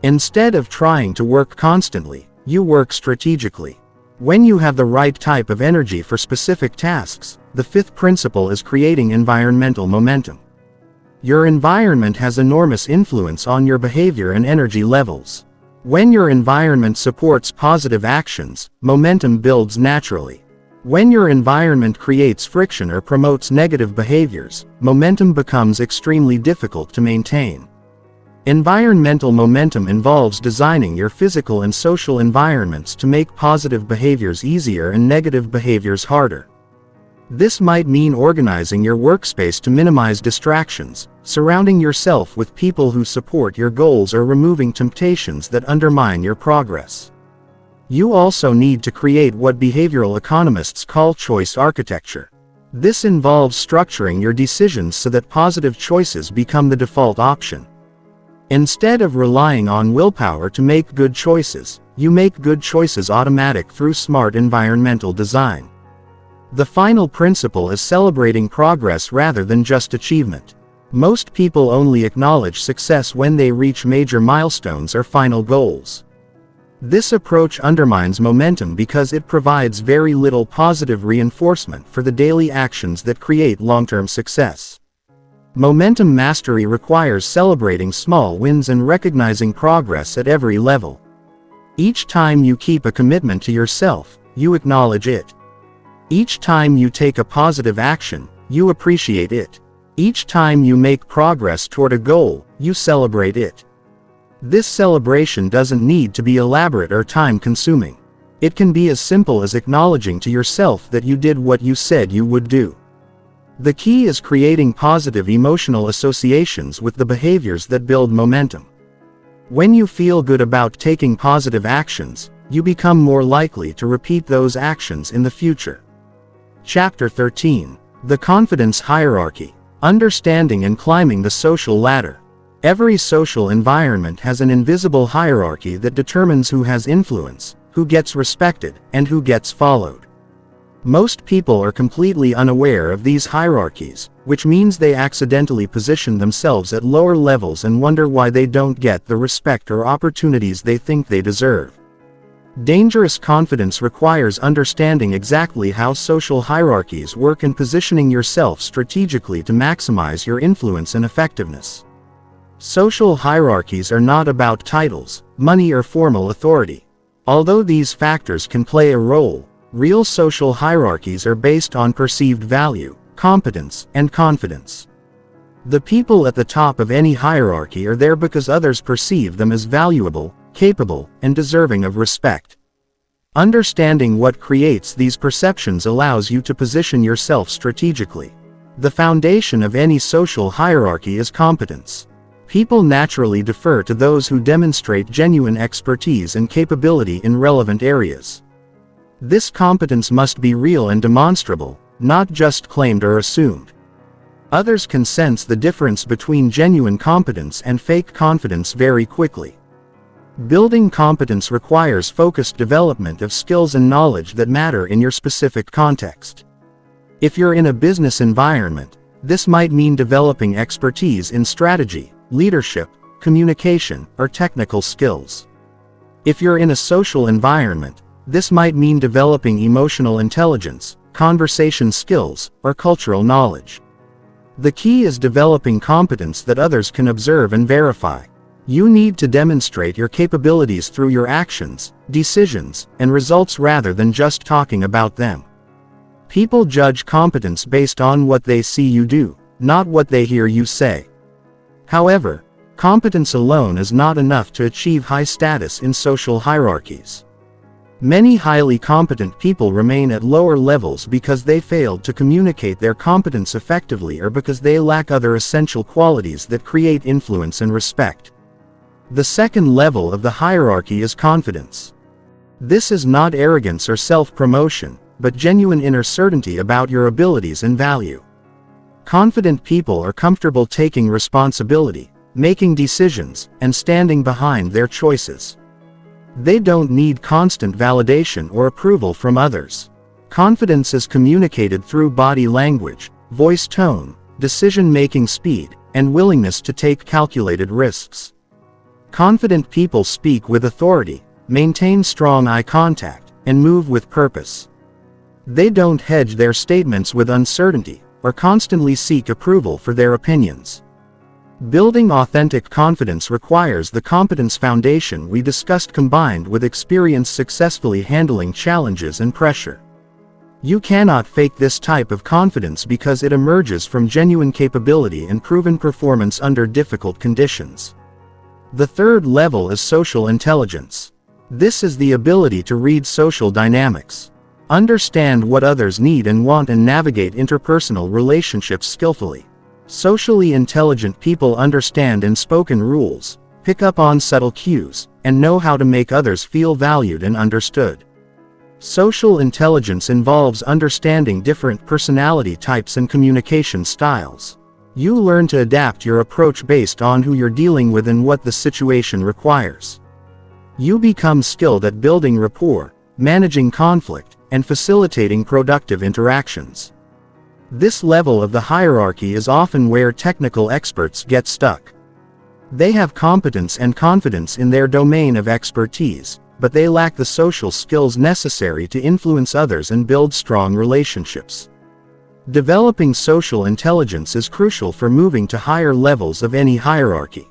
Instead of trying to work constantly, you work strategically. When you have the right type of energy for specific tasks, the fifth principle is creating environmental momentum. Your environment has enormous influence on your behavior and energy levels. When your environment supports positive actions, momentum builds naturally. When your environment creates friction or promotes negative behaviors, momentum becomes extremely difficult to maintain. Environmental momentum involves designing your physical and social environments to make positive behaviors easier and negative behaviors harder. This might mean organizing your workspace to minimize distractions, surrounding yourself with people who support your goals, or removing temptations that undermine your progress. You also need to create what behavioral economists call choice architecture. This involves structuring your decisions so that positive choices become the default option. Instead of relying on willpower to make good choices, you make good choices automatic through smart environmental design. The final principle is celebrating progress rather than just achievement. Most people only acknowledge success when they reach major milestones or final goals. This approach undermines momentum because it provides very little positive reinforcement for the daily actions that create long-term success. Momentum mastery requires celebrating small wins and recognizing progress at every level. Each time you keep a commitment to yourself, you acknowledge it. Each time you take a positive action, you appreciate it. Each time you make progress toward a goal, you celebrate it. This celebration doesn't need to be elaborate or time-consuming. It can be as simple as acknowledging to yourself that you did what you said you would do. The key is creating positive emotional associations with the behaviors that build momentum. When you feel good about taking positive actions, you become more likely to repeat those actions in the future. Chapter 13. The Confidence Hierarchy. Understanding and climbing the social ladder. Every social environment has an invisible hierarchy that determines who has influence, who gets respected, and who gets followed. Most people are completely unaware of these hierarchies, which means they accidentally position themselves at lower levels and wonder why they don't get the respect or opportunities they think they deserve. Dangerous confidence requires understanding exactly how social hierarchies work and positioning yourself strategically to maximize your influence and effectiveness. Social hierarchies are not about titles, money, or formal authority. Although these factors can play a role, real social hierarchies are based on perceived value, competence, and confidence. The people at the top of any hierarchy are there because others perceive them as valuable, capable, and deserving of respect. Understanding what creates these perceptions allows you to position yourself strategically. The foundation of any social hierarchy is competence. People naturally defer to those who demonstrate genuine expertise and capability in relevant areas. This competence must be real and demonstrable, not just claimed or assumed. Others can sense the difference between genuine competence and fake confidence very quickly. Building competence requires focused development of skills and knowledge that matter in your specific context. If you're in a business environment, this might mean developing expertise in strategy, leadership, communication, or technical skills. If you're in a social environment, this might mean developing emotional intelligence, conversation skills, or cultural knowledge. The key is developing competence that others can observe and verify. You need to demonstrate your capabilities through your actions, decisions, and results rather than just talking about them. People judge competence based on what they see you do, not what they hear you say. However, competence alone is not enough to achieve high status in social hierarchies. Many highly competent people remain at lower levels because they failed to communicate their competence effectively or because they lack other essential qualities that create influence and respect. The second level of the hierarchy is confidence. This is not arrogance or self-promotion, but genuine inner certainty about your abilities and value. Confident people are comfortable taking responsibility, making decisions, and standing behind their choices. They don't need constant validation or approval from others. Confidence is communicated through body language, voice tone, decision-making speed, and willingness to take calculated risks. Confident people speak with authority, maintain strong eye contact, and move with purpose. They don't hedge their statements with uncertainty, or constantly seek approval for their opinions. Building authentic confidence requires the competence foundation we discussed combined with experience successfully handling challenges and pressure. You cannot fake this type of confidence because it emerges from genuine capability and proven performance under difficult conditions. The third level is social intelligence. This is the ability to read social dynamics, understand what others need and want, and navigate interpersonal relationships skillfully. Socially intelligent people understand unspoken rules, pick up on subtle cues, and know how to make others feel valued and understood. Social intelligence involves understanding different personality types and communication styles. You learn to adapt your approach based on who you're dealing with and what the situation requires. You become skilled at building rapport, managing conflict, and facilitating productive interactions. This level of the hierarchy is often where technical experts get stuck. They have competence and confidence in their domain of expertise, but they lack the social skills necessary to influence others and build strong relationships. Developing social intelligence is crucial for moving to higher levels of any hierarchy.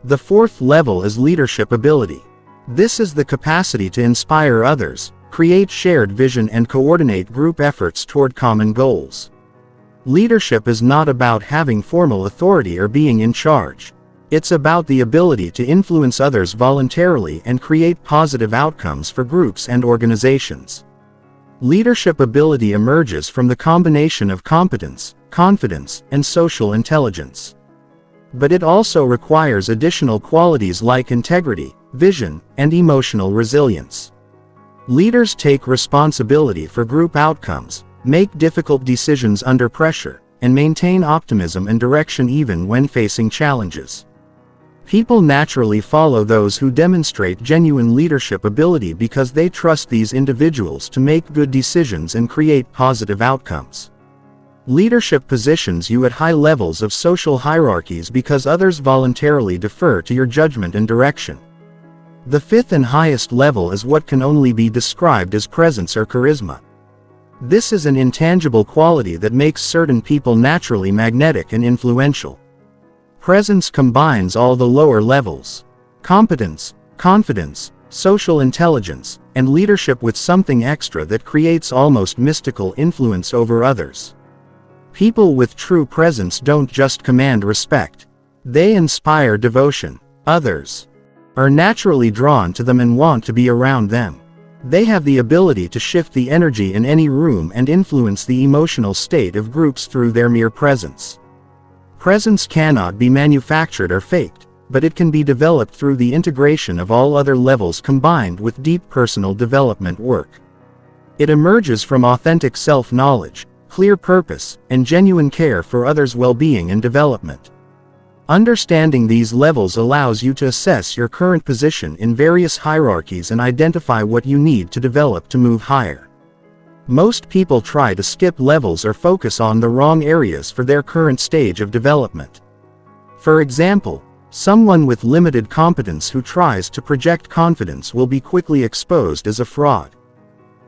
The fourth level is leadership ability. This is the capacity to inspire others, create shared vision and coordinate group efforts toward common goals. Leadership is not about having formal authority or being in charge. It's about the ability to influence others voluntarily and create positive outcomes for groups and organizations. Leadership ability emerges from the combination of competence, confidence, and social intelligence. But it also requires additional qualities like integrity, vision, and emotional resilience. Leaders take responsibility for group outcomes, make difficult decisions under pressure, and maintain optimism and direction even when facing challenges. People naturally follow those who demonstrate genuine leadership ability because they trust these individuals to make good decisions and create positive outcomes. Leadership positions you at high levels of social hierarchies because others voluntarily defer to your judgment and direction. The fifth and highest level is what can only be described as presence or charisma. This is an intangible quality that makes certain people naturally magnetic and influential. Presence combines all the lower levels: competence, confidence, social intelligence, and leadership with something extra that creates almost mystical influence over others. People with true presence don't just command respect. They inspire devotion. Others are naturally drawn to them and want to be around them. They have the ability to shift the energy in any room and influence the emotional state of groups through their mere presence. Presence cannot be manufactured or faked, but it can be developed through the integration of all other levels combined with deep personal development work. It emerges from authentic self-knowledge, clear purpose, and genuine care for others' well-being and development. Understanding these levels allows you to assess your current position in various hierarchies and identify what you need to develop to move higher. Most people try to skip levels or focus on the wrong areas for their current stage of development. For example, someone with limited competence who tries to project confidence will be quickly exposed as a fraud.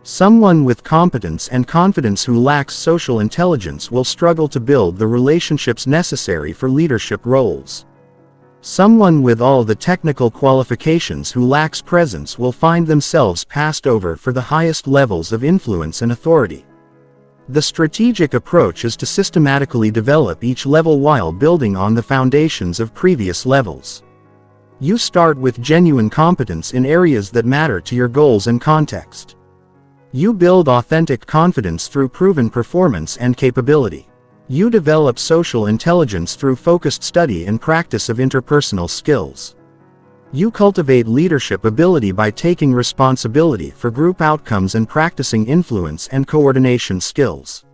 Someone with competence and confidence who lacks social intelligence will struggle to build the relationships necessary for leadership roles. Someone with all the technical qualifications who lacks presence will find themselves passed over for the highest levels of influence and authority. The strategic approach is to systematically develop each level while building on the foundations of previous levels. You start with genuine competence in areas that matter to your goals and context. You build authentic confidence through proven performance and capability. You develop social intelligence through focused study and practice of interpersonal skills. You cultivate leadership ability by taking responsibility for group outcomes and practicing influence and coordination skills.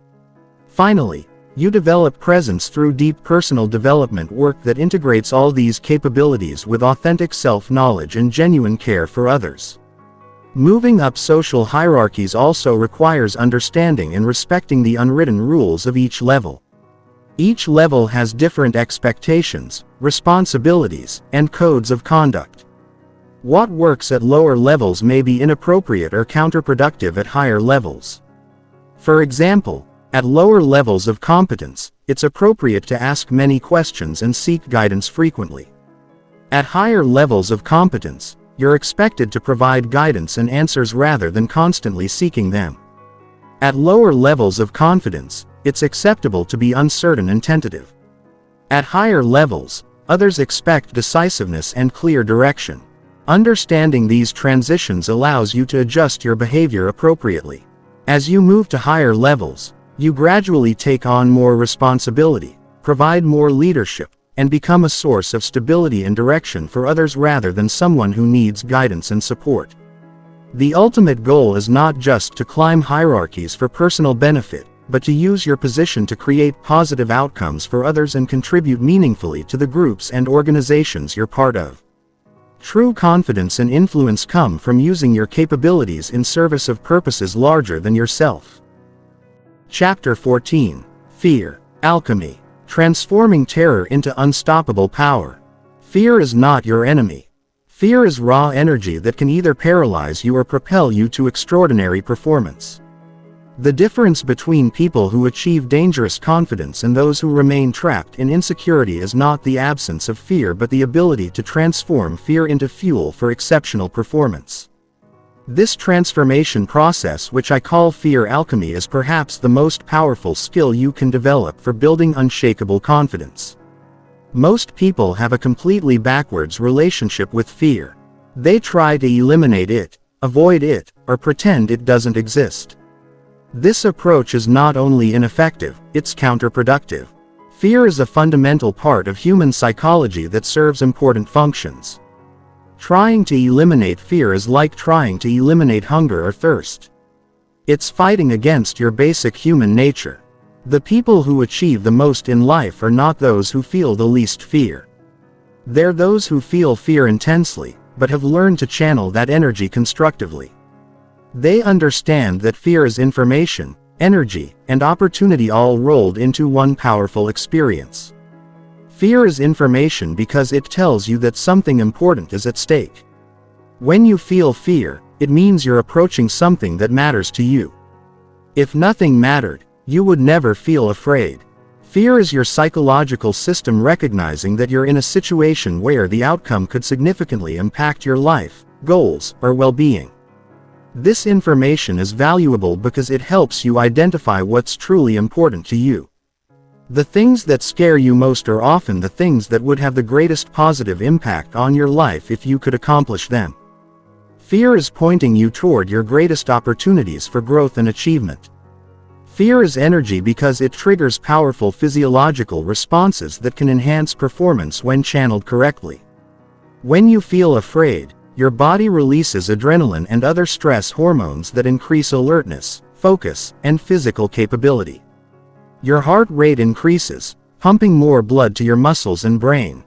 Finally, you develop presence through deep personal development work that integrates all these capabilities with authentic self-knowledge and genuine care for others. Moving up social hierarchies also requires understanding and respecting the unwritten rules of each level. Each level has different expectations, responsibilities, and codes of conduct. What works at lower levels may be inappropriate or counterproductive at higher levels. For example, at lower levels of competence, it's appropriate to ask many questions and seek guidance frequently. At higher levels of competence, you're expected to provide guidance and answers rather than constantly seeking them. At lower levels of confidence, it's acceptable to be uncertain and tentative. At higher levels, others expect decisiveness and clear direction. Understanding these transitions allows you to adjust your behavior appropriately. As you move to higher levels, you gradually take on more responsibility, provide more leadership, and become a source of stability and direction for others rather than someone who needs guidance and support. The ultimate goal is not just to climb hierarchies for personal benefit, but to use your position to create positive outcomes for others and contribute meaningfully to the groups and organizations you're part of. True confidence and influence come from using your capabilities in service of purposes larger than yourself. Chapter 14. Fear. Alchemy. Transforming terror into unstoppable power. Fear is not your enemy. Fear is raw energy that can either paralyze you or propel you to extraordinary performance. The difference between people who achieve dangerous confidence and those who remain trapped in insecurity is not the absence of fear but the ability to transform fear into fuel for exceptional performance. This transformation process, which I call fear alchemy, is perhaps the most powerful skill you can develop for building unshakable confidence. Most people have a completely backwards relationship with fear. They try to eliminate it, avoid it, or pretend it doesn't exist. This approach is not only ineffective, it's counterproductive. Fear is a fundamental part of human psychology that serves important functions. Trying to eliminate fear is like trying to eliminate hunger or thirst. It's fighting against your basic human nature. The people who achieve the most in life are not those who feel the least fear. They're those who feel fear intensely, but have learned to channel that energy constructively. They understand that fear is information, energy, and opportunity all rolled into one powerful experience. Fear is information because it tells you that something important is at stake. When you feel fear, it means you're approaching something that matters to you. If nothing mattered, you would never feel afraid. Fear is your psychological system recognizing that you're in a situation where the outcome could significantly impact your life, goals, or well-being. This information is valuable because it helps you identify what's truly important to you. The things that scare you most are often the things that would have the greatest positive impact on your life if you could accomplish them. Fear is pointing you toward your greatest opportunities for growth and achievement. Fear is energy because it triggers powerful physiological responses that can enhance performance when channeled correctly. When you feel afraid, your body releases adrenaline and other stress hormones that increase alertness, focus, and physical capability. Your heart rate increases, pumping more blood to your muscles and brain.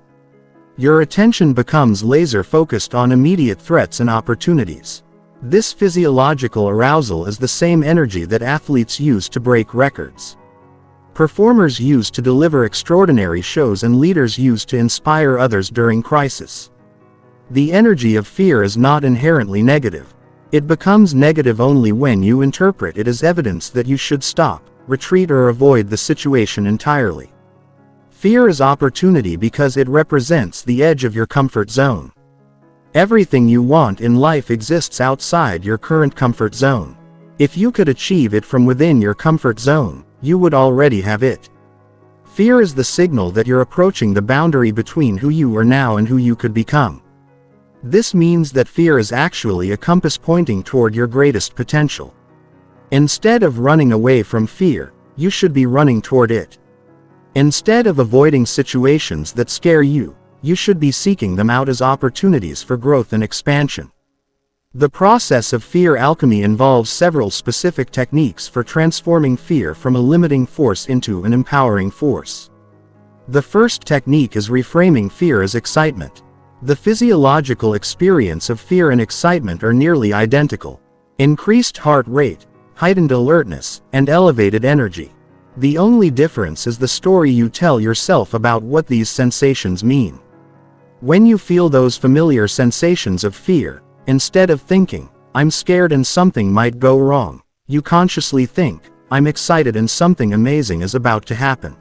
Your attention becomes laser-focused on immediate threats and opportunities. This physiological arousal is the same energy that athletes use to break records. Performers use to deliver extraordinary shows and leaders use to inspire others during crisis. The energy of fear is not inherently negative. It becomes negative only when you interpret it as evidence that you should stop, retreat, or avoid the situation entirely. Fear is opportunity because it represents the edge of your comfort zone. Everything you want in life exists outside your current comfort zone. If you could achieve it from within your comfort zone, you would already have it. Fear is the signal that you're approaching the boundary between who you are now and who you could become. This means that fear is actually a compass pointing toward your greatest potential. Instead of running away from fear, you should be running toward it. Instead of avoiding situations that scare you, you should be seeking them out as opportunities for growth and expansion. The process of fear alchemy involves several specific techniques for transforming fear from a limiting force into an empowering force. The first technique is reframing fear as excitement. The physiological experience of fear and excitement are nearly identical. Increased heart rate, heightened alertness, and elevated energy. The only difference is the story you tell yourself about what these sensations mean. When you feel those familiar sensations of fear, instead of thinking, "I'm scared and something might go wrong," you consciously think, "I'm excited and something amazing is about to happen."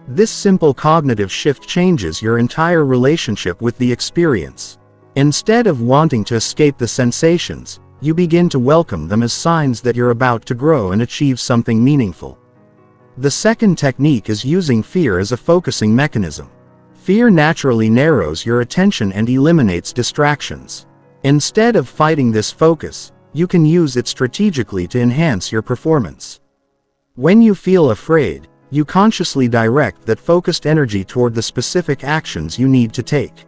This simple cognitive shift changes your entire relationship with the experience. Instead of wanting to escape the sensations, you begin to welcome them as signs that you're about to grow and achieve something meaningful. The second technique is using fear as a focusing mechanism. Fear naturally narrows your attention and eliminates distractions. Instead of fighting this focus, you can use it strategically to enhance your performance. When you feel afraid, you consciously direct that focused energy toward the specific actions you need to take.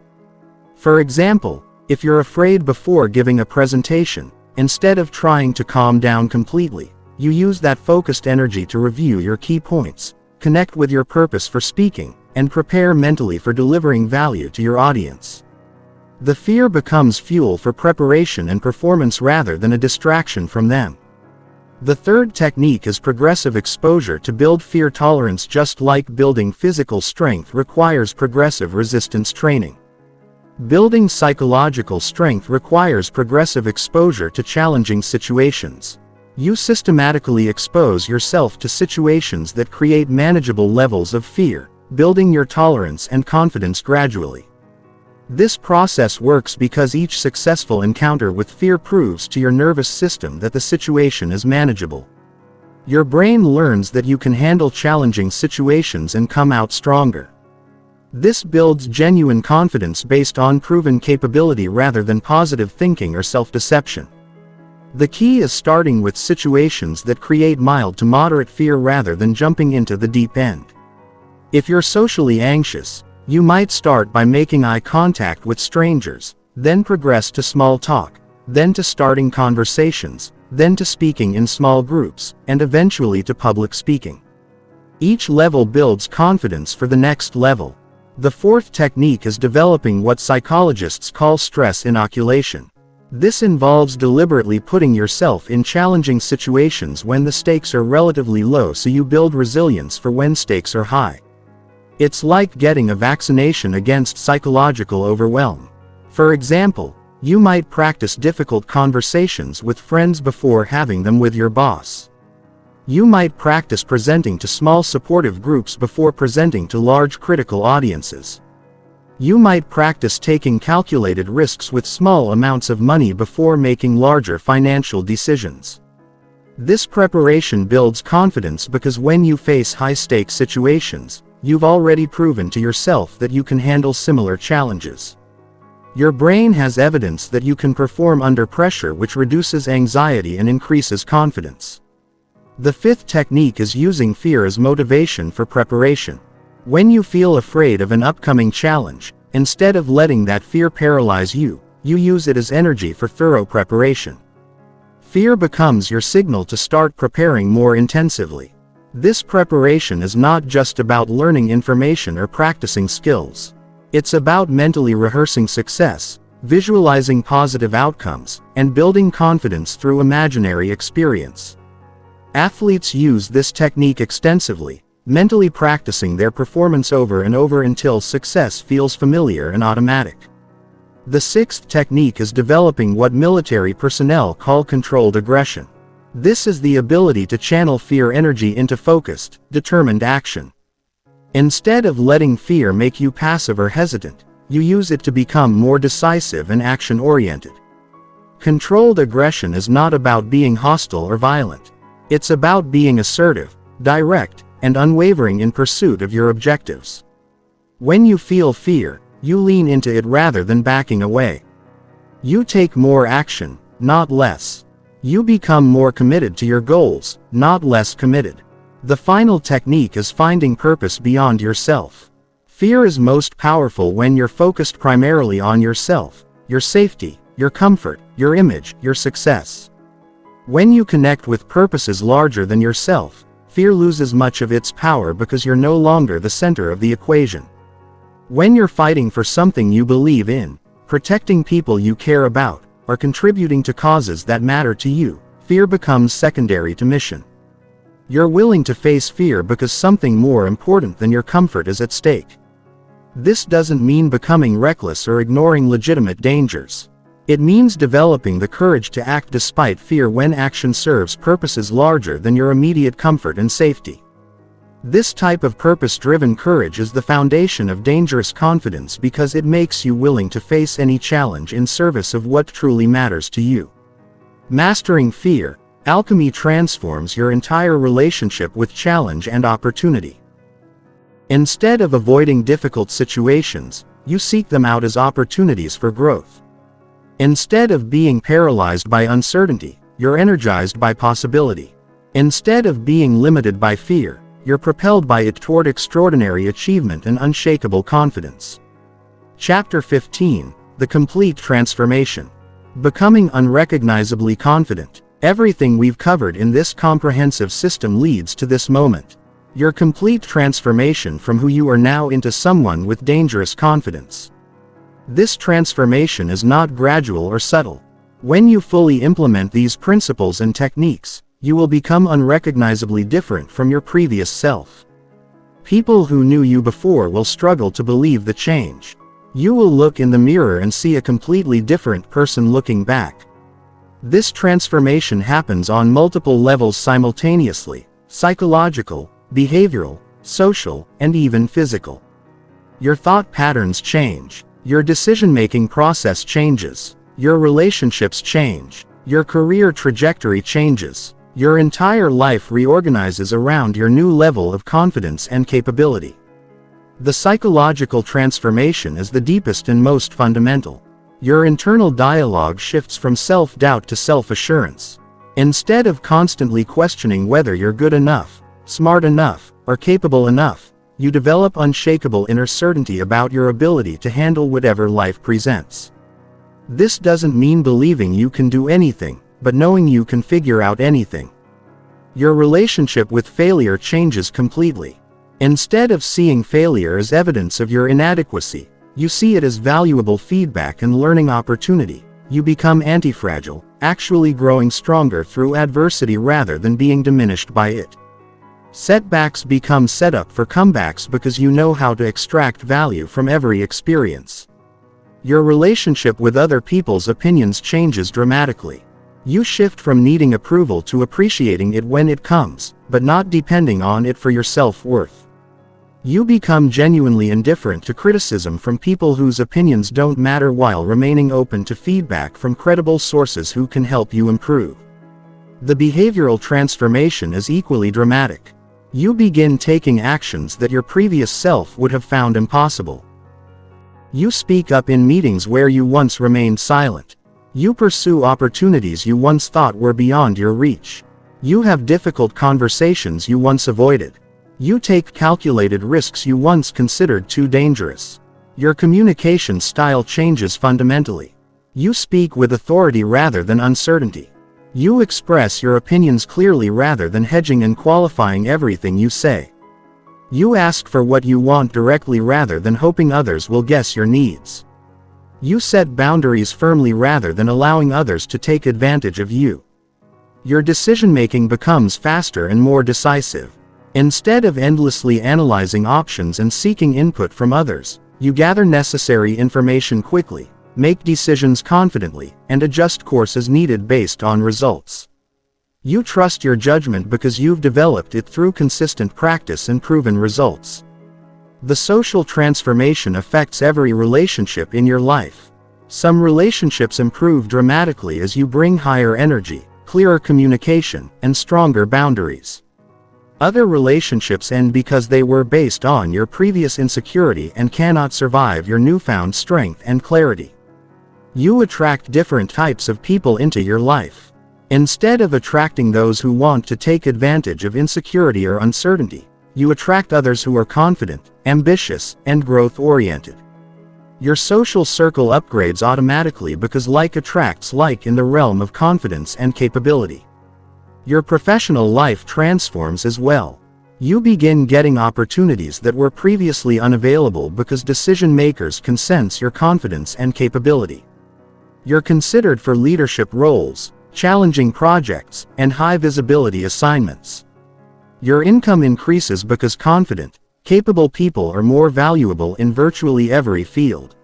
For example, if you're afraid before giving a presentation, instead of trying to calm down completely, you use that focused energy to review your key points, connect with your purpose for speaking, and prepare mentally for delivering value to your audience. The fear becomes fuel for preparation and performance rather than a distraction from them. The third technique is progressive exposure to build fear tolerance. Just like building physical strength requires progressive resistance training. Building psychological strength requires progressive exposure to challenging situations. You systematically expose yourself to situations that create manageable levels of fear, building your tolerance and confidence gradually. This process works because each successful encounter with fear proves to your nervous system that the situation is manageable. Your brain learns that you can handle challenging situations and come out stronger. This builds genuine confidence based on proven capability rather than positive thinking or self-deception. The key is starting with situations that create mild to moderate fear rather than jumping into the deep end. If you're socially anxious, you might start by making eye contact with strangers, then progress to small talk, then to starting conversations, then to speaking in small groups, and eventually to public speaking. Each level builds confidence for the next level. The fourth technique is developing what psychologists call stress inoculation. This involves deliberately putting yourself in challenging situations when the stakes are relatively low so you build resilience for when stakes are high. It's like getting a vaccination against psychological overwhelm. For example, you might practice difficult conversations with friends before having them with your boss. You might practice presenting to small supportive groups before presenting to large critical audiences. You might practice taking calculated risks with small amounts of money before making larger financial decisions. This preparation builds confidence because when you face high-stakes situations, you've already proven to yourself that you can handle similar challenges. Your brain has evidence that you can perform under pressure, which reduces anxiety and increases confidence. The fifth technique is using fear as motivation for preparation. When you feel afraid of an upcoming challenge, instead of letting that fear paralyze you, you use it as energy for thorough preparation. Fear becomes your signal to start preparing more intensively. This preparation is not just about learning information or practicing skills. It's about mentally rehearsing success, visualizing positive outcomes, and building confidence through imaginary experience. Athletes use this technique extensively, mentally practicing their performance over and over until success feels familiar and automatic. The sixth technique is developing what military personnel call controlled aggression. This is the ability to channel fear energy into focused, determined action. Instead of letting fear make you passive or hesitant, you use it to become more decisive and action-oriented. Controlled aggression is not about being hostile or violent. It's about being assertive, direct, and unwavering in pursuit of your objectives. When you feel fear, you lean into it rather than backing away. You take more action, not less. You become more committed to your goals, not less committed. The final technique is finding purpose beyond yourself. Fear is most powerful when you're focused primarily on yourself, your safety, your comfort, your image, your success. When you connect with purposes larger than yourself, fear loses much of its power because you're no longer the center of the equation. When you're fighting for something you believe in, protecting people you care about, or contributing to causes that matter to you, fear becomes secondary to mission. You're willing to face fear because something more important than your comfort is at stake. This doesn't mean becoming reckless or ignoring legitimate dangers. It means developing the courage to act despite fear when action serves purposes larger than your immediate comfort and safety. This type of purpose-driven courage is the foundation of dangerous confidence because it makes you willing to face any challenge in service of what truly matters to you. Mastering fear, alchemy transforms your entire relationship with challenge and opportunity. Instead of avoiding difficult situations, you seek them out as opportunities for growth. Instead of being paralyzed by uncertainty, you're energized by possibility. Instead of being limited by fear, you're propelled by it toward extraordinary achievement and unshakable confidence. Chapter 15: The Complete Transformation. Becoming unrecognizably confident. Everything we've covered in this comprehensive system leads to this moment. Your complete transformation from who you are now into someone with dangerous confidence. This transformation is not gradual or subtle. When you fully implement these principles and techniques, you will become unrecognizably different from your previous self. People who knew you before will struggle to believe the change. You will look in the mirror and see a completely different person looking back. This transformation happens on multiple levels simultaneously: psychological, behavioral, social, and even physical. Your thought patterns change. Your decision-making process changes. Your relationships change. Your career trajectory changes. Your entire life reorganizes around your new level of confidence and capability. The psychological transformation is the deepest and most fundamental. Your internal dialogue shifts from self-doubt to self-assurance. Instead of constantly questioning whether you're good enough, smart enough, or capable enough, you develop unshakable inner certainty about your ability to handle whatever life presents. This doesn't mean believing you can do anything, but knowing you can figure out anything. Your relationship with failure changes completely. Instead of seeing failure as evidence of your inadequacy, you see it as valuable feedback and learning opportunity. You become anti-fragile, actually growing stronger through adversity rather than being diminished by it. Setbacks become setup for comebacks because you know how to extract value from every experience. Your relationship with other people's opinions changes dramatically. You shift from needing approval to appreciating it when it comes, but not depending on it for your self-worth. You become genuinely indifferent to criticism from people whose opinions don't matter while remaining open to feedback from credible sources who can help you improve. The behavioral transformation is equally dramatic. You begin taking actions that your previous self would have found impossible. You speak up in meetings where you once remained silent. You pursue opportunities you once thought were beyond your reach. You have difficult conversations you once avoided. You take calculated risks you once considered too dangerous. Your communication style changes fundamentally. You speak with authority rather than uncertainty. You express your opinions clearly rather than hedging and qualifying everything you say. You ask for what you want directly rather than hoping others will guess your needs. You set boundaries firmly rather than allowing others to take advantage of you. Your decision-making becomes faster and more decisive. Instead of endlessly analyzing options and seeking input from others, you gather necessary information quickly, make decisions confidently, and adjust course as needed based on results. You trust your judgment because you've developed it through consistent practice and proven results. The social transformation affects every relationship in your life. Some relationships improve dramatically as you bring higher energy, clearer communication, and stronger boundaries. Other relationships end because they were based on your previous insecurity and cannot survive your newfound strength and clarity. You attract different types of people into your life. Instead of attracting those who want to take advantage of insecurity or uncertainty, you attract others who are confident, ambitious, and growth-oriented. Your social circle upgrades automatically because like attracts like in the realm of confidence and capability. Your professional life transforms as well. You begin getting opportunities that were previously unavailable because decision makers can sense your confidence and capability. You're considered for leadership roles, challenging projects, and high visibility assignments. Your income increases because confident, capable people are more valuable in virtually every field.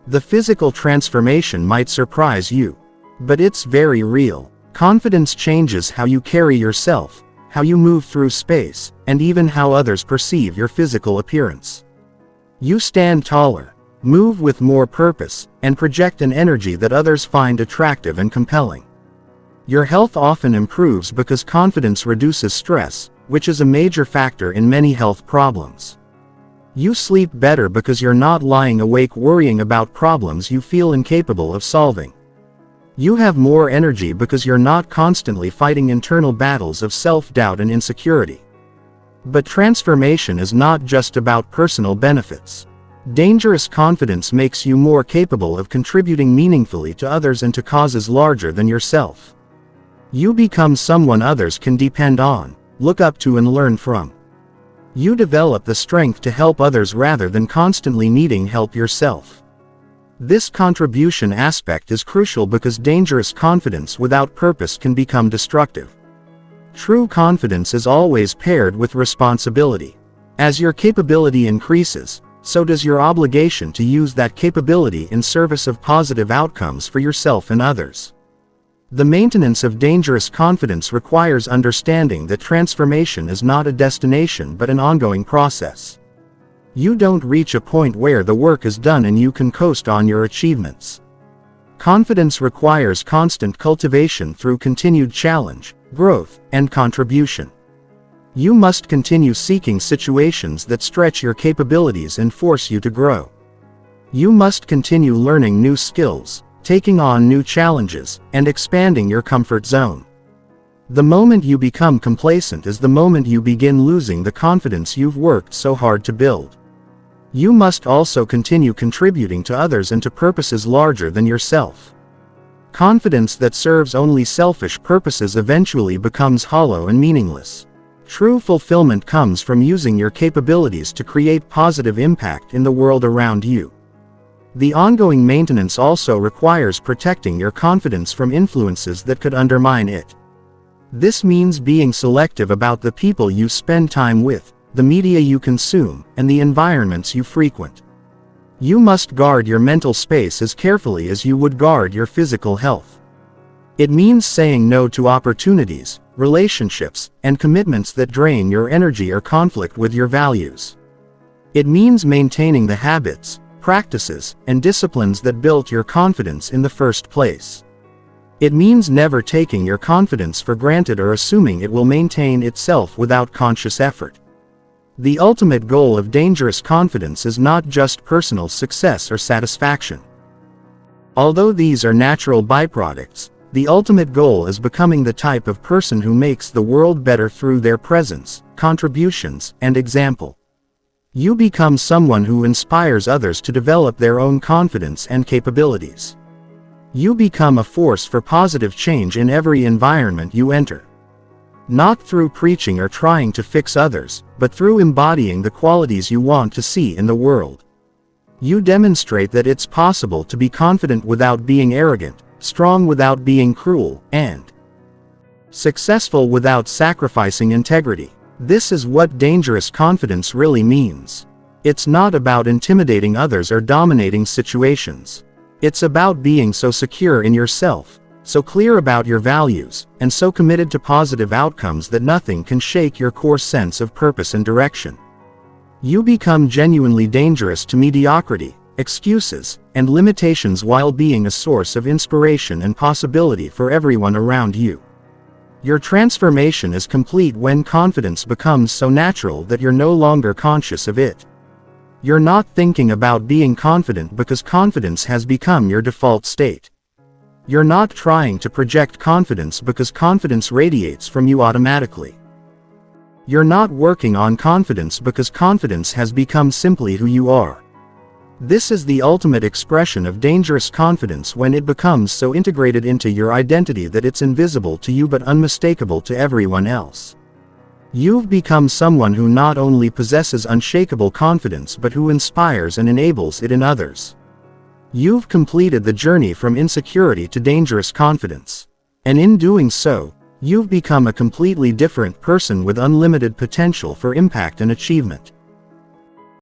The physical transformation might surprise you, but it's very real. Confidence changes how you carry yourself, how you move through space, and even how others perceive your physical appearance. You stand taller, move with more purpose, and project an energy that others find attractive and compelling. Your health often improves because confidence reduces stress, which is a major factor in many health problems. You sleep better because you're not lying awake worrying about problems you feel incapable of solving. You have more energy because you're not constantly fighting internal battles of self-doubt and insecurity. But transformation is not just about personal benefits. Dangerous confidence makes you more capable of contributing meaningfully to others and to causes larger than yourself. You become someone others can depend on, look up to, and learn from. You develop the strength to help others rather than constantly needing help yourself. This contribution aspect is crucial because dangerous confidence without purpose can become destructive. True confidence is always paired with responsibility. As your capability increases, so does your obligation to use that capability in service of positive outcomes for yourself and others. The maintenance of dangerous confidence requires understanding that transformation is not a destination but an ongoing process. You don't reach a point where the work is done and you can coast on your achievements. Confidence requires constant cultivation through continued challenge, growth, and contribution. You must continue seeking situations that stretch your capabilities and force you to grow. You must continue learning new skills, taking on new challenges, and expanding your comfort zone. The moment you become complacent is the moment you begin losing the confidence you've worked so hard to build. You must also continue contributing to others and to purposes larger than yourself. Confidence that serves only selfish purposes eventually becomes hollow and meaningless. True fulfillment comes from using your capabilities to create positive impact in the world around you. The ongoing maintenance also requires protecting your confidence from influences that could undermine it. This means being selective about the people you spend time with, the media you consume, and the environments you frequent. You must guard your mental space as carefully as you would guard your physical health. It means saying no to opportunities, relationships, and commitments that drain your energy or conflict with your values. It means maintaining the habits, practices, and disciplines that built your confidence in the first place. It means never taking your confidence for granted or assuming it will maintain itself without conscious effort. The ultimate goal of dangerous confidence is not just personal success or satisfaction. Although these are natural byproducts, the ultimate goal is becoming the type of person who makes the world better through their presence, contributions, and example. You become someone who inspires others to develop their own confidence and capabilities. You become a force for positive change in every environment you enter. Not through preaching or trying to fix others, but through embodying the qualities you want to see in the world. You demonstrate that it's possible to be confident without being arrogant, strong without being cruel, and successful without sacrificing integrity. This is what dangerous confidence really means. It's not about intimidating others or dominating situations. It's about being so secure in yourself, so clear about your values, and so committed to positive outcomes that nothing can shake your core sense of purpose and direction. You become genuinely dangerous to mediocrity, excuses, and limitations while being a source of inspiration and possibility for everyone around you. Your transformation is complete when confidence becomes so natural that you're no longer conscious of it. You're not thinking about being confident because confidence has become your default state. You're not trying to project confidence because confidence radiates from you automatically. You're not working on confidence because confidence has become simply who you are. This is the ultimate expression of dangerous confidence when it becomes so integrated into your identity that it's invisible to you but unmistakable to everyone else. You've become someone who not only possesses unshakable confidence but who inspires and enables it in others. You've completed the journey from insecurity to dangerous confidence. And in doing so, you've become a completely different person with unlimited potential for impact and achievement.